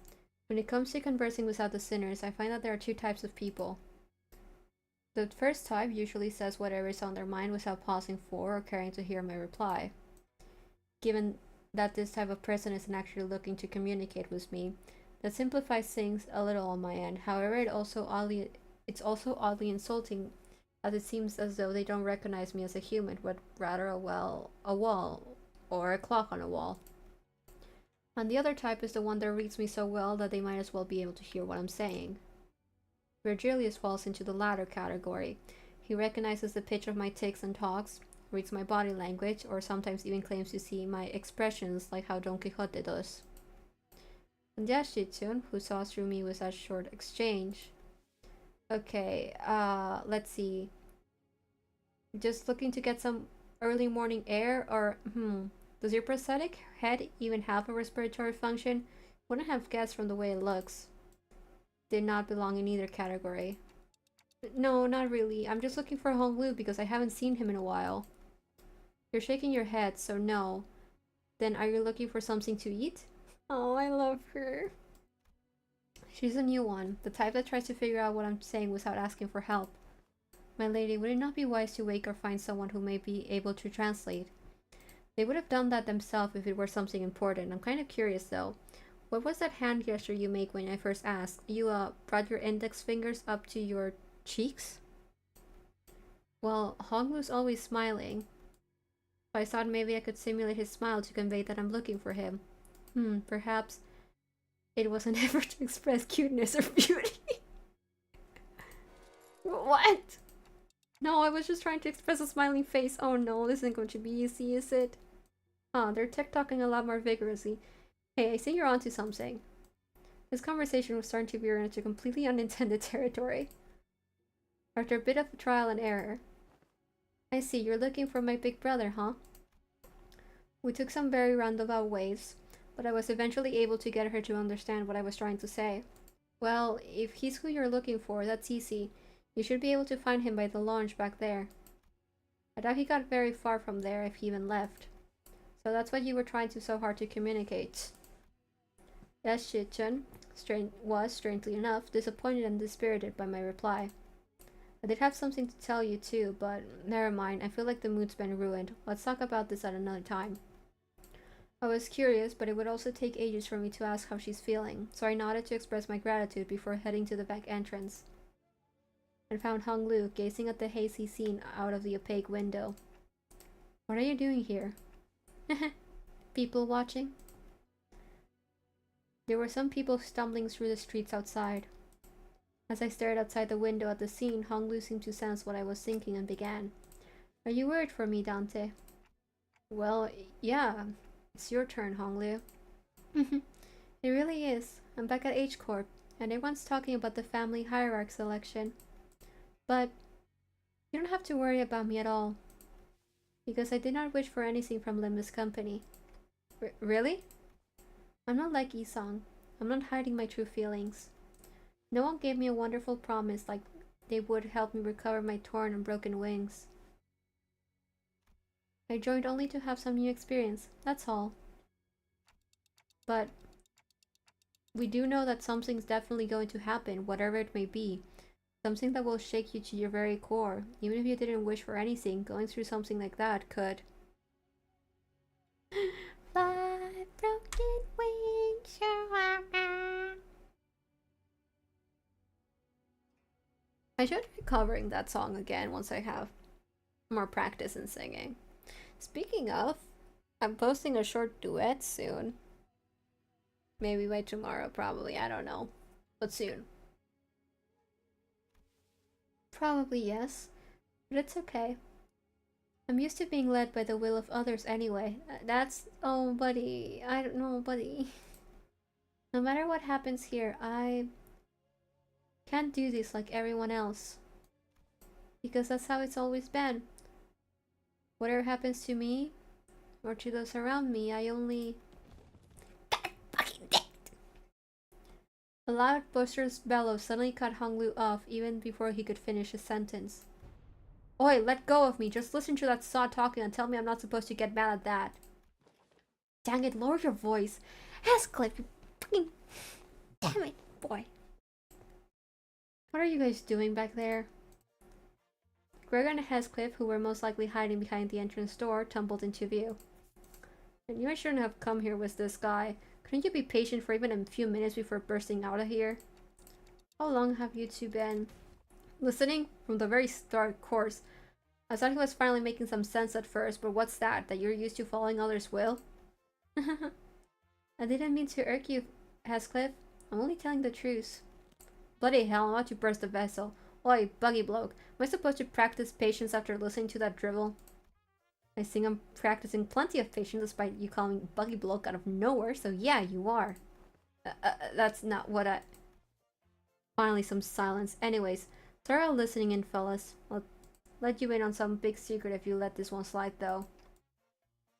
it comes to conversing without the sinners, I find that there are two types of people. The first type usually says whatever is on their mind without pausing for or caring to hear my reply. given that this type of person isn't actually looking to communicate with me. That simplifies things a little on my end. However, it's also oddly insulting, as it seems as though they don't recognize me as a human, but rather a wall, or a clock on a wall. And the other type is the one that reads me so well that they might as well be able to hear what I'm saying. Virgilius falls into the latter category. He recognizes the pitch of my tics and talks, reads my body language, or sometimes even claims to see my expressions like how Don Quixote does. And Yashitsun, who saw through me with that short exchange. Okay, let's see. Just looking to get some early morning air, or does your prosthetic head even have a respiratory function? Wouldn't have guessed from the way it looks. Did not belong in either category. No, not really. I'm just looking for Hong Lu because I haven't seen him in a while. You're shaking your head, so no. Then are you looking for something to eat? Oh, I love her. She's a new one, the type that tries to figure out what I'm saying without asking for help. My lady, would it not be wise to wake or find someone who may be able to translate? They would have done that themselves if it were something important. I'm kind of curious though. What was that hand gesture you make when I first asked? You, brought your index fingers up to your cheeks? Well, Honglu's always smiling. So I thought maybe I could simulate his smile to convey that I'm looking for him. Perhaps it was an effort to express cuteness or beauty. What? No, I was just trying to express a smiling face. Oh no, this isn't going to be easy, is it? They're tech-talking a lot more vigorously. Hey, I see you're onto something. This conversation was starting to veer into completely unintended territory. After a bit of trial and error. I see, you're looking for my big brother, huh? We took some very roundabout ways, but I was eventually able to get her to understand what I was trying to say. Well, if he's who you're looking for, that's easy. You should be able to find him by the launch back there. I doubt he got very far from there if he even left. So that's what you were trying to so hard to communicate. Yes, Shichun was, strangely enough, disappointed and dispirited by my reply. I did have something to tell you too, but never mind, I feel like the mood's been ruined. Let's talk about this at another time. I was curious, but it would also take ages for me to ask how she's feeling, so I nodded to express my gratitude before heading to the back entrance. And found Hong Lu gazing at the hazy scene out of the opaque window. What are you doing here? People watching? There were some people stumbling through the streets outside. As I stared outside the window at the scene, Hong Lu seemed to sense what I was thinking and began. Are you worried for me, Dante? Well, yeah. It's your turn, Hong Lu. It really is. I'm back at H Corp, and everyone's talking about the family hierarch selection. But you don't have to worry about me at all. Because I did not wish for anything from Limbus Company. Really? I'm not like Isong. I'm not hiding my true feelings. No one gave me a wonderful promise like they would help me recover my torn and broken wings. I joined only to have some new experience, that's all. But we do know that something's definitely going to happen, whatever it may be. Something that will shake you to your very core. Even if you didn't wish for anything, going through something like that could. 5 broken wings. I should be covering that song again once I have more practice in singing. Speaking of, I'm posting a short duet soon. Maybe by tomorrow, probably, I don't know. But soon. Probably yes, but it's okay. I'm used to being led by the will of others anyway. Oh buddy, I don't know, buddy. No matter what happens here, I can't do this like everyone else. Because that's how it's always been. Whatever happens to me, or to those around me, I only... God fucking damn it! A loud, boisterous bellow suddenly cut Hong Lu off even before he could finish his sentence. Oi, let go of me! Just listen to that sod talking and tell me I'm not supposed to get mad at that. Dang it, lower your voice. Heathcliff, you fucking... Damn it, boy. What are you guys doing back there? Gregor and Heathcliff, who were most likely hiding behind the entrance door, tumbled into view. I knew I shouldn't have come here with this guy. Couldn't you be patient for even a few minutes before bursting out of here? How long have you two been listening? From the very start, of course. I thought he was finally making some sense at first, but what's that? That you're used to following others' will? I didn't mean to irk you, Heathcliff. I'm only telling the truth. Bloody hell, I'm about to burst the vessel. Oi, buggy bloke. Am I supposed to practice patience after listening to that drivel? I think I'm practicing plenty of patience despite you calling me buggy bloke out of nowhere, so yeah, you are. That's not what I... Finally, some silence. Anyways, sorry all listening in, fellas. I'll let you in on some big secret if you let this one slide, though.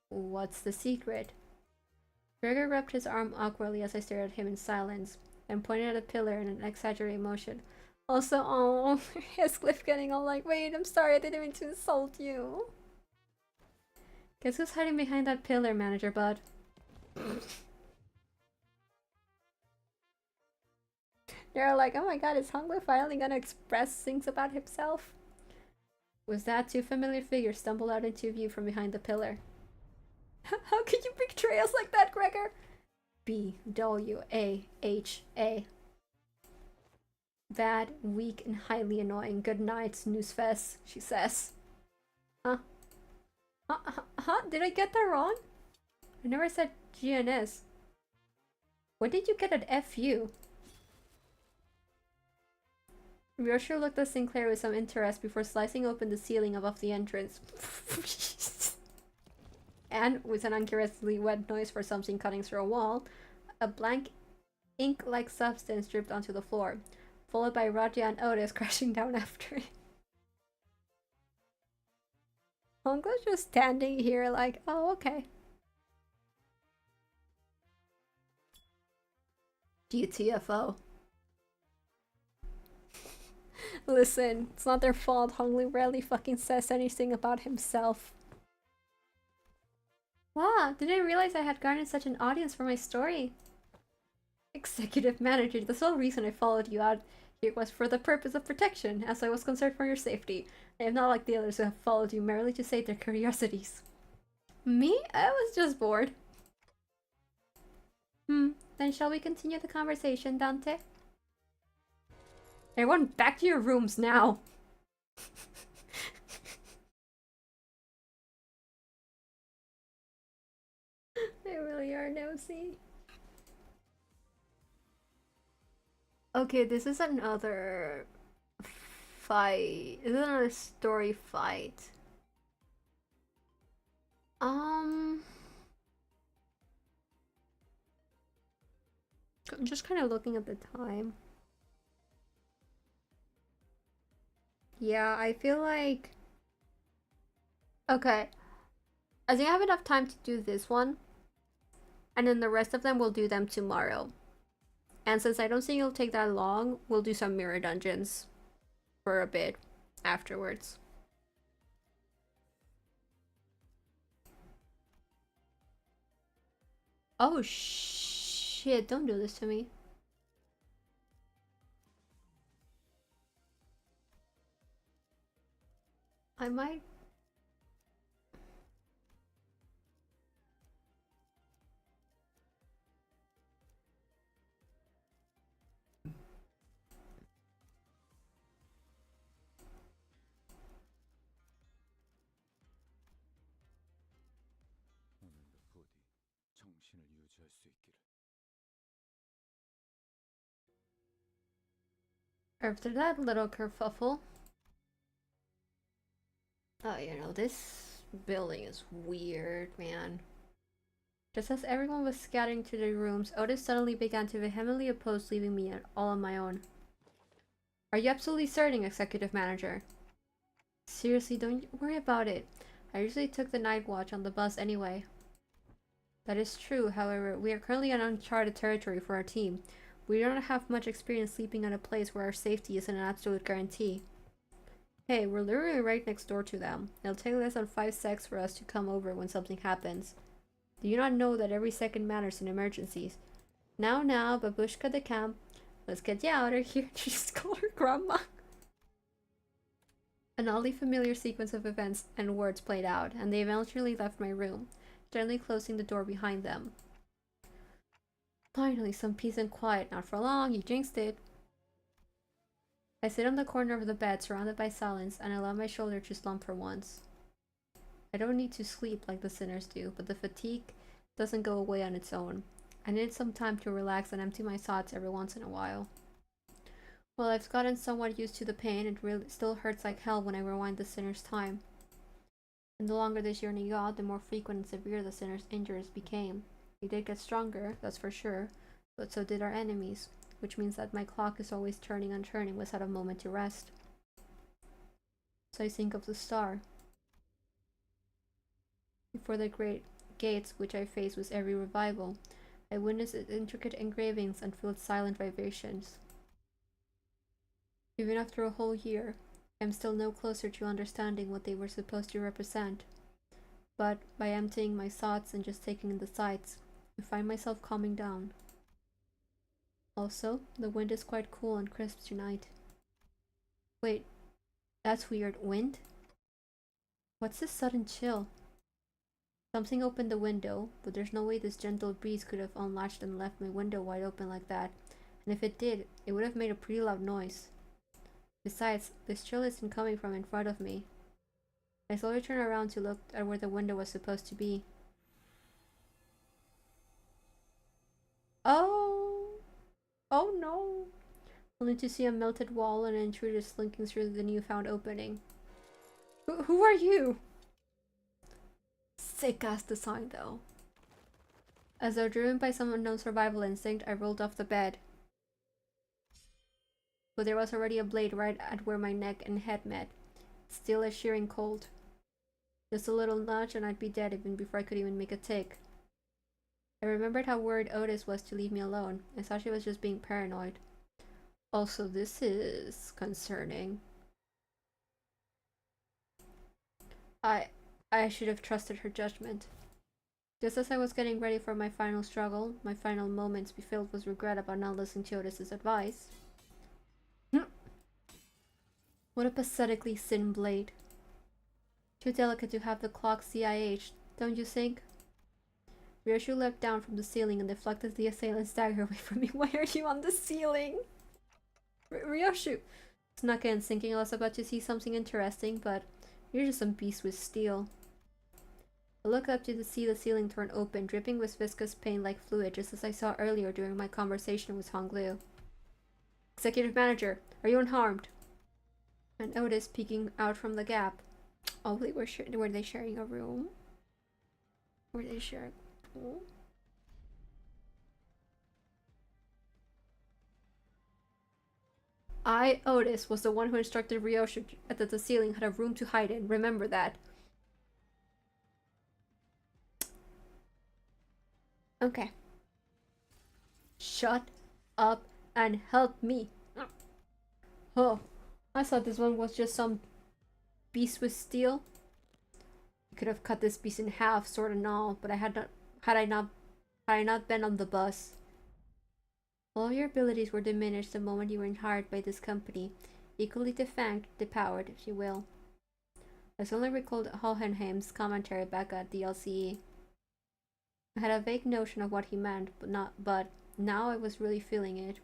What's the secret? Gregor rubbed his arm awkwardly as I stared at him in silence, and pointed at a pillar in an exaggerated motion. Also, oh, Heathcliff getting all like, wait, I'm sorry, I didn't mean to insult you. Guess who's hiding behind that pillar, Manager Bud? They're like, oh my god, is Hongwei finally gonna express things about himself? With that, two familiar figures stumbled out into view from behind the pillar. How could you betray us like that, Gregor? B-W-A-H-A. Bad, weak, and highly annoying. Good night, Snoozefest, she says. Huh? Did I get that wrong? I never said GNS. What did you get at FU? Ryosho looked at Sinclair with some interest before slicing open the ceiling above the entrance. And, with an uncharacteristically wet noise for something cutting through a wall, a blank ink-like substance dripped onto the floor, followed by Raja and Otis crashing down after it. Hongo's just standing here like, oh, okay. GTFO. Listen, it's not their fault. Hongli rarely fucking says anything about himself. Wow, didn't realize I had garnered such an audience for my story. Executive Manager, the sole reason I followed you out here was for the purpose of protection, as I was concerned for your safety. I am not like the others who have followed you merely to sate their curiosities. Me? I was just bored. Then shall we continue the conversation, Dante? Everyone, back to your rooms now! They really are nosy. Okay, this is another fight. This is another story fight. I'm just kind of looking at the time. Yeah, I feel like... Okay. I think I have enough time to do this one. And then the rest of them, we'll do them tomorrow. And since I don't think it'll take that long, we'll do some mirror dungeons for a bit afterwards. Oh shit, don't do this to me. I might... After that little kerfuffle... Oh, you know, this building is weird, man. Just as everyone was scattering to their rooms, Otis suddenly began to vehemently oppose leaving me all on my own. Are you absolutely certain, Executive Manager? Seriously, don't worry about it. I usually took the night watch on the bus anyway. That is true, however, we are currently on uncharted territory for our team. We don't have much experience sleeping at a place where our safety isn't an absolute guarantee. Hey, we're literally right next door to them. It'll take less than 5 seconds for us to come over when something happens. Do you not know that every second matters in emergencies? Now, babushka de camp. Let's get you out of here. Just call her grandma. An oddly familiar sequence of events and words played out, and they eventually left my room. gently closing the door behind them. Finally, some peace and quiet. Not for long, you jinxed it. I sit on the corner of the bed, surrounded by silence, and allow my shoulder to slump for once. I don't need to sleep like the sinners do, but the fatigue doesn't go away on its own. I need some time to relax and empty my thoughts every once in a while. Well, I've gotten somewhat used to the pain. It really still hurts like hell when I rewind the sinner's time. And the longer this journey got, the more frequent and severe the sinner's injuries became. They did get stronger, that's for sure, but so did our enemies, which means that my clock is always turning and turning without a moment to rest. So I think of the star. Before the great gates which I face with every revival, I witness its intricate engravings and feel its silent vibrations. Even after a whole year, I am still no closer to understanding what they were supposed to represent. But by emptying my thoughts and just taking in the sights, I find myself calming down. Also, the wind is quite cool and crisp tonight. Wait, that's weird. Wind? What's this sudden chill? Something opened the window, but there's no way this gentle breeze could have unlatched and left my window wide open like that. And if it did, it would have made a pretty loud noise. Besides, this chill isn't coming from in front of me. I slowly turn around to look at where the window was supposed to be. Oh! Oh no! Only to see a melted wall and an intruder slinking through the newfound opening. Who are you? Sick ass design though. As though driven by some unknown survival instinct, I rolled off the bed. But there was already a blade right at where my neck and head met, still as shearing cold. Just a little nudge and I'd be dead even before I could even make a tick. I remembered how worried Otis was to leave me alone. I thought she was just being paranoid. Also, this is concerning. I should have trusted her judgment. Just as I was getting ready for my final struggle, my final moments be filled with regret about not listening to Otis's advice. What a pathetically thin blade. Too delicate to have the clock CIH, don't you think? Ryoshu leapt down from the ceiling and deflected the assailant's dagger away from me. Why are you on the ceiling? Ryoshu! Snuck in, thinking I was about to see something interesting, but you're just some beast with steel. I look up to see the ceiling turn open, dripping with viscous paint-like fluid, just as I saw earlier during my conversation with Honglu. Executive Manager, are you unharmed? And Otis peeking out from the gap. Oh, were they sharing a room? Were they sharing a pool? I, Otis, was the one who instructed Ryoshu that the ceiling had a room to hide in. Remember that. Okay. Shut up and help me. Oh, I thought this one was just some beast with steel. You could have cut this beast in half, sword and all, but had I not been on the bus. All your abilities were diminished the moment you were hired by this company, equally defanged, depowered, if you will. I suddenly recalled Hohenheim's commentary back at the LCE. I had a vague notion of what he meant, but now I was really feeling it.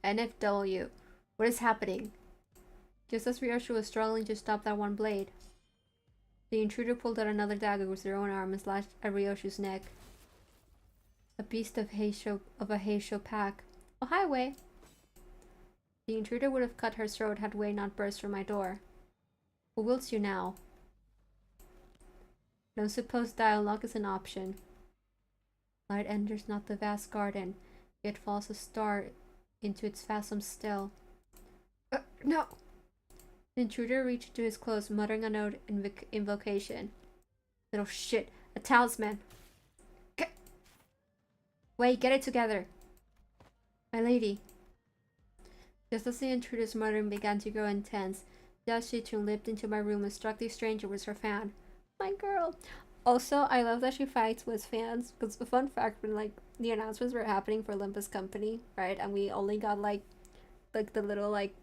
NFW, what is happening? Just as Ryoshu was struggling to stop that one blade, the intruder pulled out another dagger with their own arm and slashed at Ryoshu's neck. A beast of a Heisho pack. Oh, hi, Wei. The intruder would have cut her throat had Wei not burst through my door. Who wills you now? Don't suppose dialogue is an option. Light enters not the vast garden, yet falls a star into its fathom still. No! The intruder reached into his clothes, muttering a note invocation. Little shit, a talisman! Wait, get it together! My lady. Just as the intruder's muttering began to grow intense, Yashitun leaped into my room and struck the stranger with her fan. My girl! Also, I love that she fights with fans, because the fun fact, when like the announcements were happening for Limbus Company, right, and we only got like the little like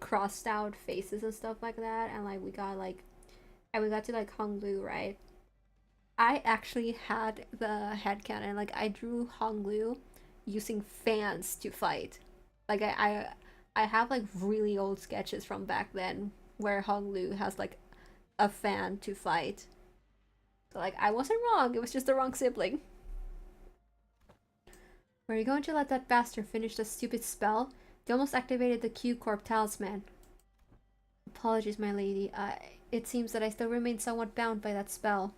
crossed out faces and stuff like that, and like we got to like Honglu, right? I actually had the headcanon. Like, I drew Honglu using fans to fight. Like, I have like really old sketches from back then where Honglu has like a fan to fight. So, like, I wasn't wrong. It was just the wrong sibling. Were you going to let that bastard finish the stupid spell? They almost activated the Q-Corp talisman. Apologies, my lady. It seems that I still remain somewhat bound by that spell.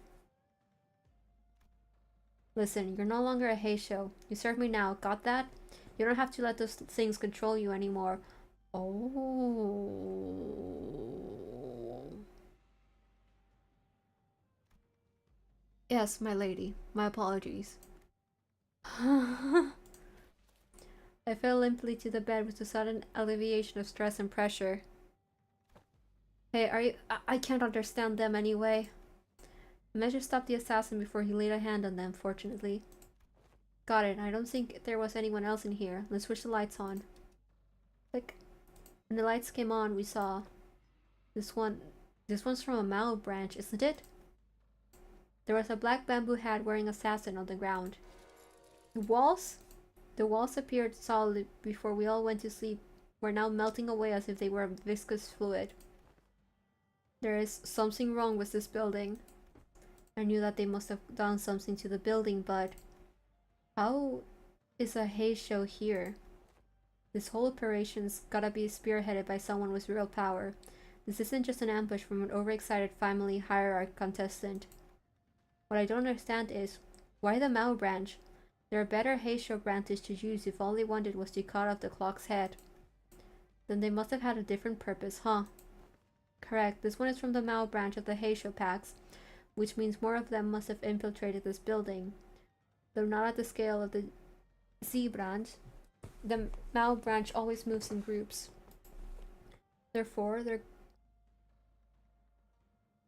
Listen, you're no longer a Heisho. You serve me now, got that? You don't have to let those things control you anymore. Oh. Yes, my lady. My apologies. I fell limply to the bed with a sudden alleviation of stress and pressure. Hey, are you— I can't understand them anyway. The measure stopped the assassin before he laid a hand on them, fortunately. Got it. I don't think there was anyone else in here. Let's switch the lights on. Click. When the lights came on, we saw this one's from a mallow branch, isn't it? There was a black bamboo hat wearing assassin on the ground. The walls appeared solid before we all went to sleep, were now melting away as if they were a viscous fluid. There is something wrong with this building. I knew that they must have done something to the building, but how is a Heisho here? This whole operation's gotta be spearheaded by someone with real power. This isn't just an ambush from an overexcited family hierarch contestant. What I don't understand is, why the Mao branch? There are better Heisho branches to use if all they wanted was to cut off the clock's head. Then they must have had a different purpose, huh? Correct, this one is from the Mao branch of the Heisho packs, which means more of them must have infiltrated this building. Though not at the scale of the Z branch, the Mao branch always moves in groups. Therefore,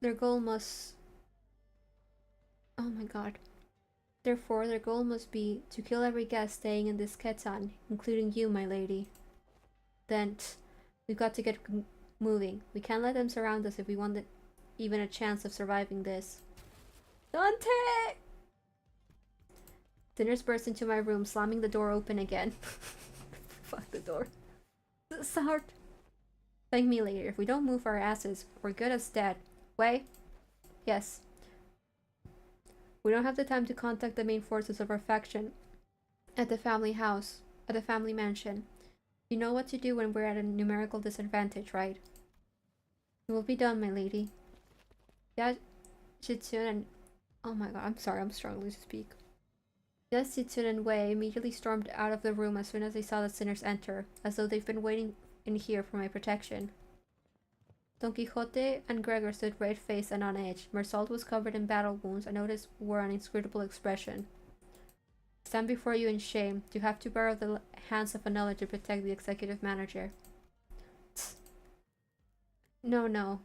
their goal must— oh my god. Therefore, their goal must be to kill every guest staying in this Ketan, including you, my lady. Then, we've got to get moving. We can't let them surround us if we want even a chance of surviving this. Dante! Dinners burst into my room, slamming the door open again. Fuck the door. Start. Thank me later. If we don't move our asses, we're good as dead. Way? Yes. We don't have the time to contact the main forces of our faction at the family house, at the family mansion. You know what to do when we're at a numerical disadvantage, right? It will be done, my lady. Yeah, Jitsun and— oh my god, I'm sorry, I'm struggling to speak. Yes, Jitsun and Wei immediately stormed out of the room as soon as they saw the sinners enter, as though they've been waiting in here for my protection. Don Quixote and Gregor stood red-faced and on edge. Mersault was covered in battle wounds and Otis wore an inscrutable expression. Stand before you in shame. You have to borrow the hands of another to protect the executive manager. No.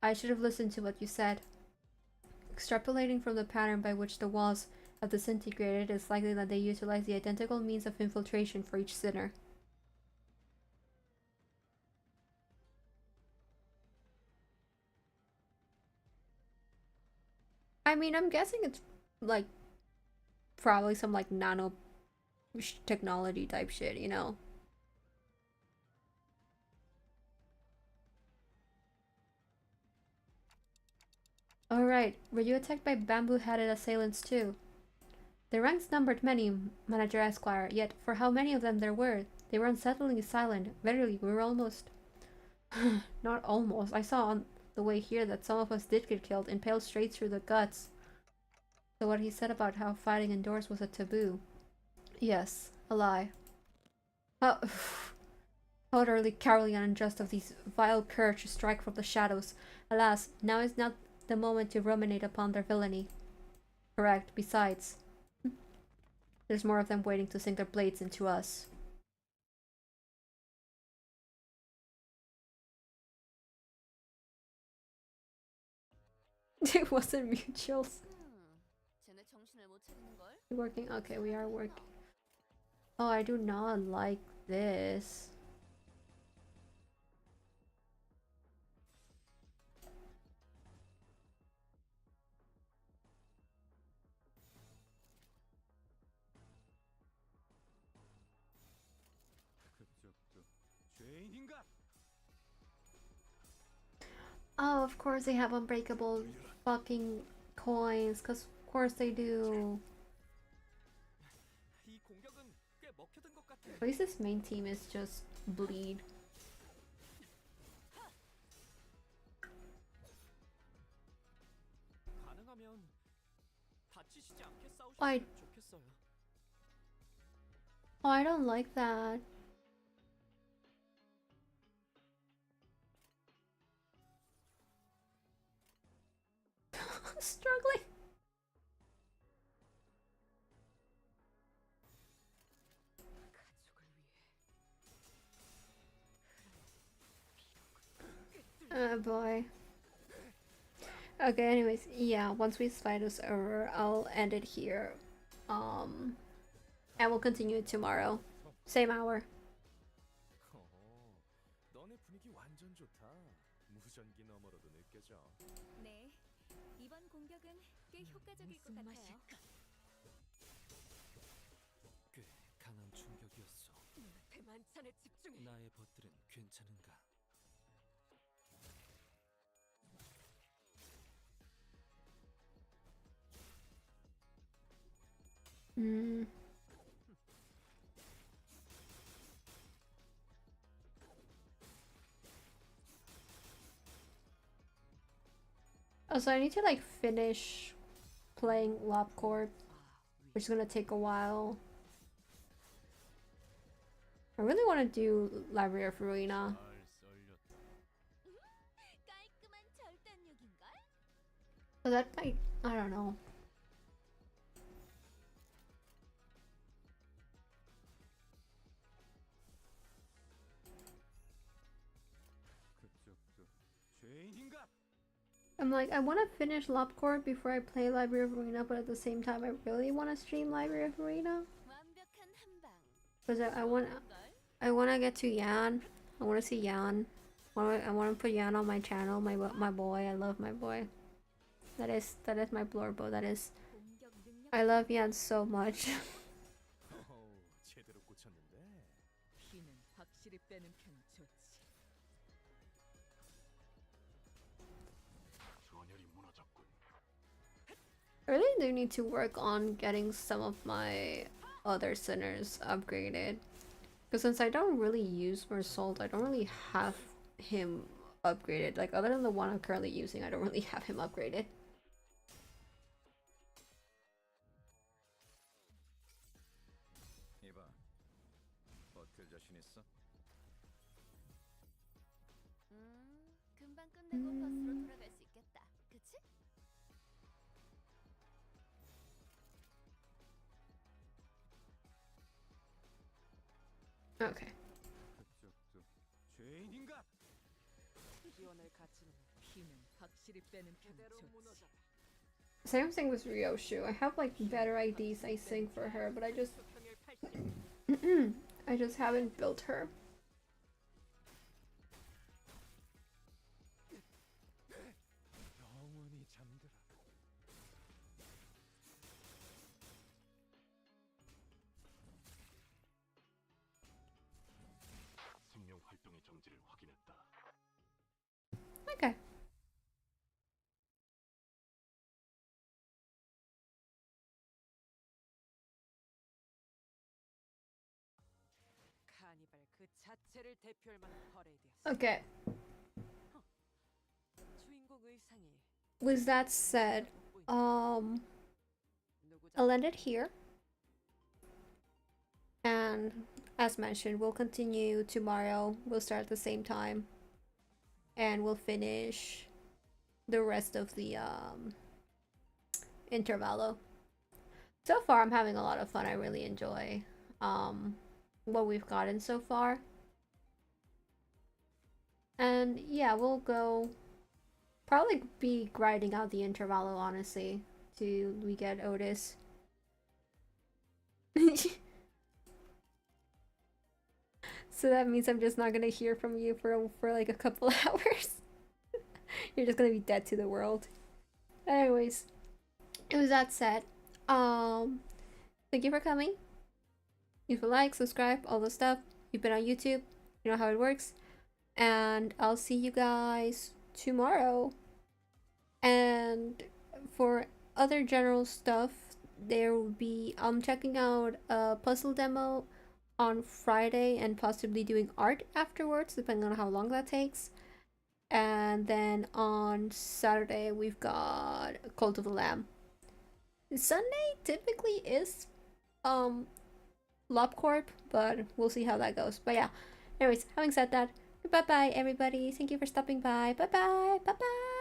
I should have listened to what you said. Extrapolating from the pattern by which the walls have disintegrated, it's likely that they utilize the identical means of infiltration for each sinner. I mean, I'm guessing it's like probably some like nano technology type shit, you know? Alright, were you attacked by bamboo-headed assailants too? Their ranks numbered many, Manager Esquire, yet for how many of them there were, they were unsettlingly silent. Verily, we were almost— not almost. I saw on the way here that some of us did get killed, impaled straight through the guts. So what he said about how fighting indoors was a taboo. Yes, a lie. How utterly cowardly and unjust of these vile curs to strike from the shadows. Alas, now is not the moment to ruminate upon their villainy. Correct. Besides, there's more of them waiting to sink their blades into us. It wasn't mutuals. Working? Okay, we are working. Oh, I do not like this. 죄인인가? Oh, of course they have unbreakable fucking coins, cause of course they do. 이 공격은 꽤 먹혀든 것 같아. At least this main team is just bleed. 가능하면 다치시지 않게 I- 싸우셨으면 좋겠어요. Oh, I don't like that. Struggling. Oh boy. Okay, anyways, yeah, once we fight this over, I'll end it here. And we'll continue it tomorrow. Same hour. 너네 분위기 완전 좋다. 무전기 너머로도 느껴져. 네, 이번 공격은 꽤 효과적일 것 같아요. 꽤 강한 충격이었어. 대만찬에 집중해. 나의 벗들은 괜찮은가? Oh, so I need to like finish playing LobCorp, which is gonna take a while. I really want to do Library of Ruina. 깔끔한 절단력인걸? But that might, I don't know. 그쪽도 죄인인가? I'm like, I want to finish LobCorp before I play Library of Ruina, but at the same time, I really want to stream Library of Ruina. 완벽한 한방. Because I want to get to Yan. I want to see Yan. I want to put Yan on my channel. My boy. I love my boy. That is my blorbo. That is. 공격 능력 I love Yan so much. 제대로 꽂혔는데. 피는 확실히 빼는 편이 좋지. 전열이 무너졌군. I really do need to work on getting some of my other sinners upgraded. Because since I don't really use Mersault, I don't really have him upgraded. Like, other than the one I'm currently using, I don't really have him upgraded. 이봐, 버틸 자신 있어? 금방 끝내고 버스로 돌아갈 수 있겠다. 그치? Okay. 그쪽도 죄인인가? 기원을 갖추는 피는 확실히 빼는 편이 좋지. Same thing with Ryoshu. I have like better IDs I think for her, but I just I just haven't built her. 영원히 잠들어. 생명 활동의 정지를 확인했다. Okay. 카니발 그 자체를 대표할 만한 퍼레이드였어. Okay. 주인공 의상이 With that said, 누구 I'll end it here. And as mentioned, we'll continue tomorrow. We'll start at the same time. And we'll finish the rest of the intervallo. So far I'm having a lot of fun. I really enjoy what we've gotten so far. And yeah, we'll go probably be grinding out the intervallo honestly till we get Otis. So that means I'm just not gonna hear from you for like a couple hours. You're just gonna be dead to the world. Anyways, with that said, thank you for coming. Leave a like, subscribe, all the stuff. You've been on YouTube, you know how it works. And I'll see you guys tomorrow. And for other general stuff, there will be I'm checking out a puzzle demo on Friday and possibly doing art afterwards, depending on how long that takes. And then on Saturday we've got Cult of the Lamb. Sunday typically is LobCorp, but we'll see how that goes. But yeah, anyways, having said that, bye bye everybody. Thank you for stopping by. Bye bye. Bye bye.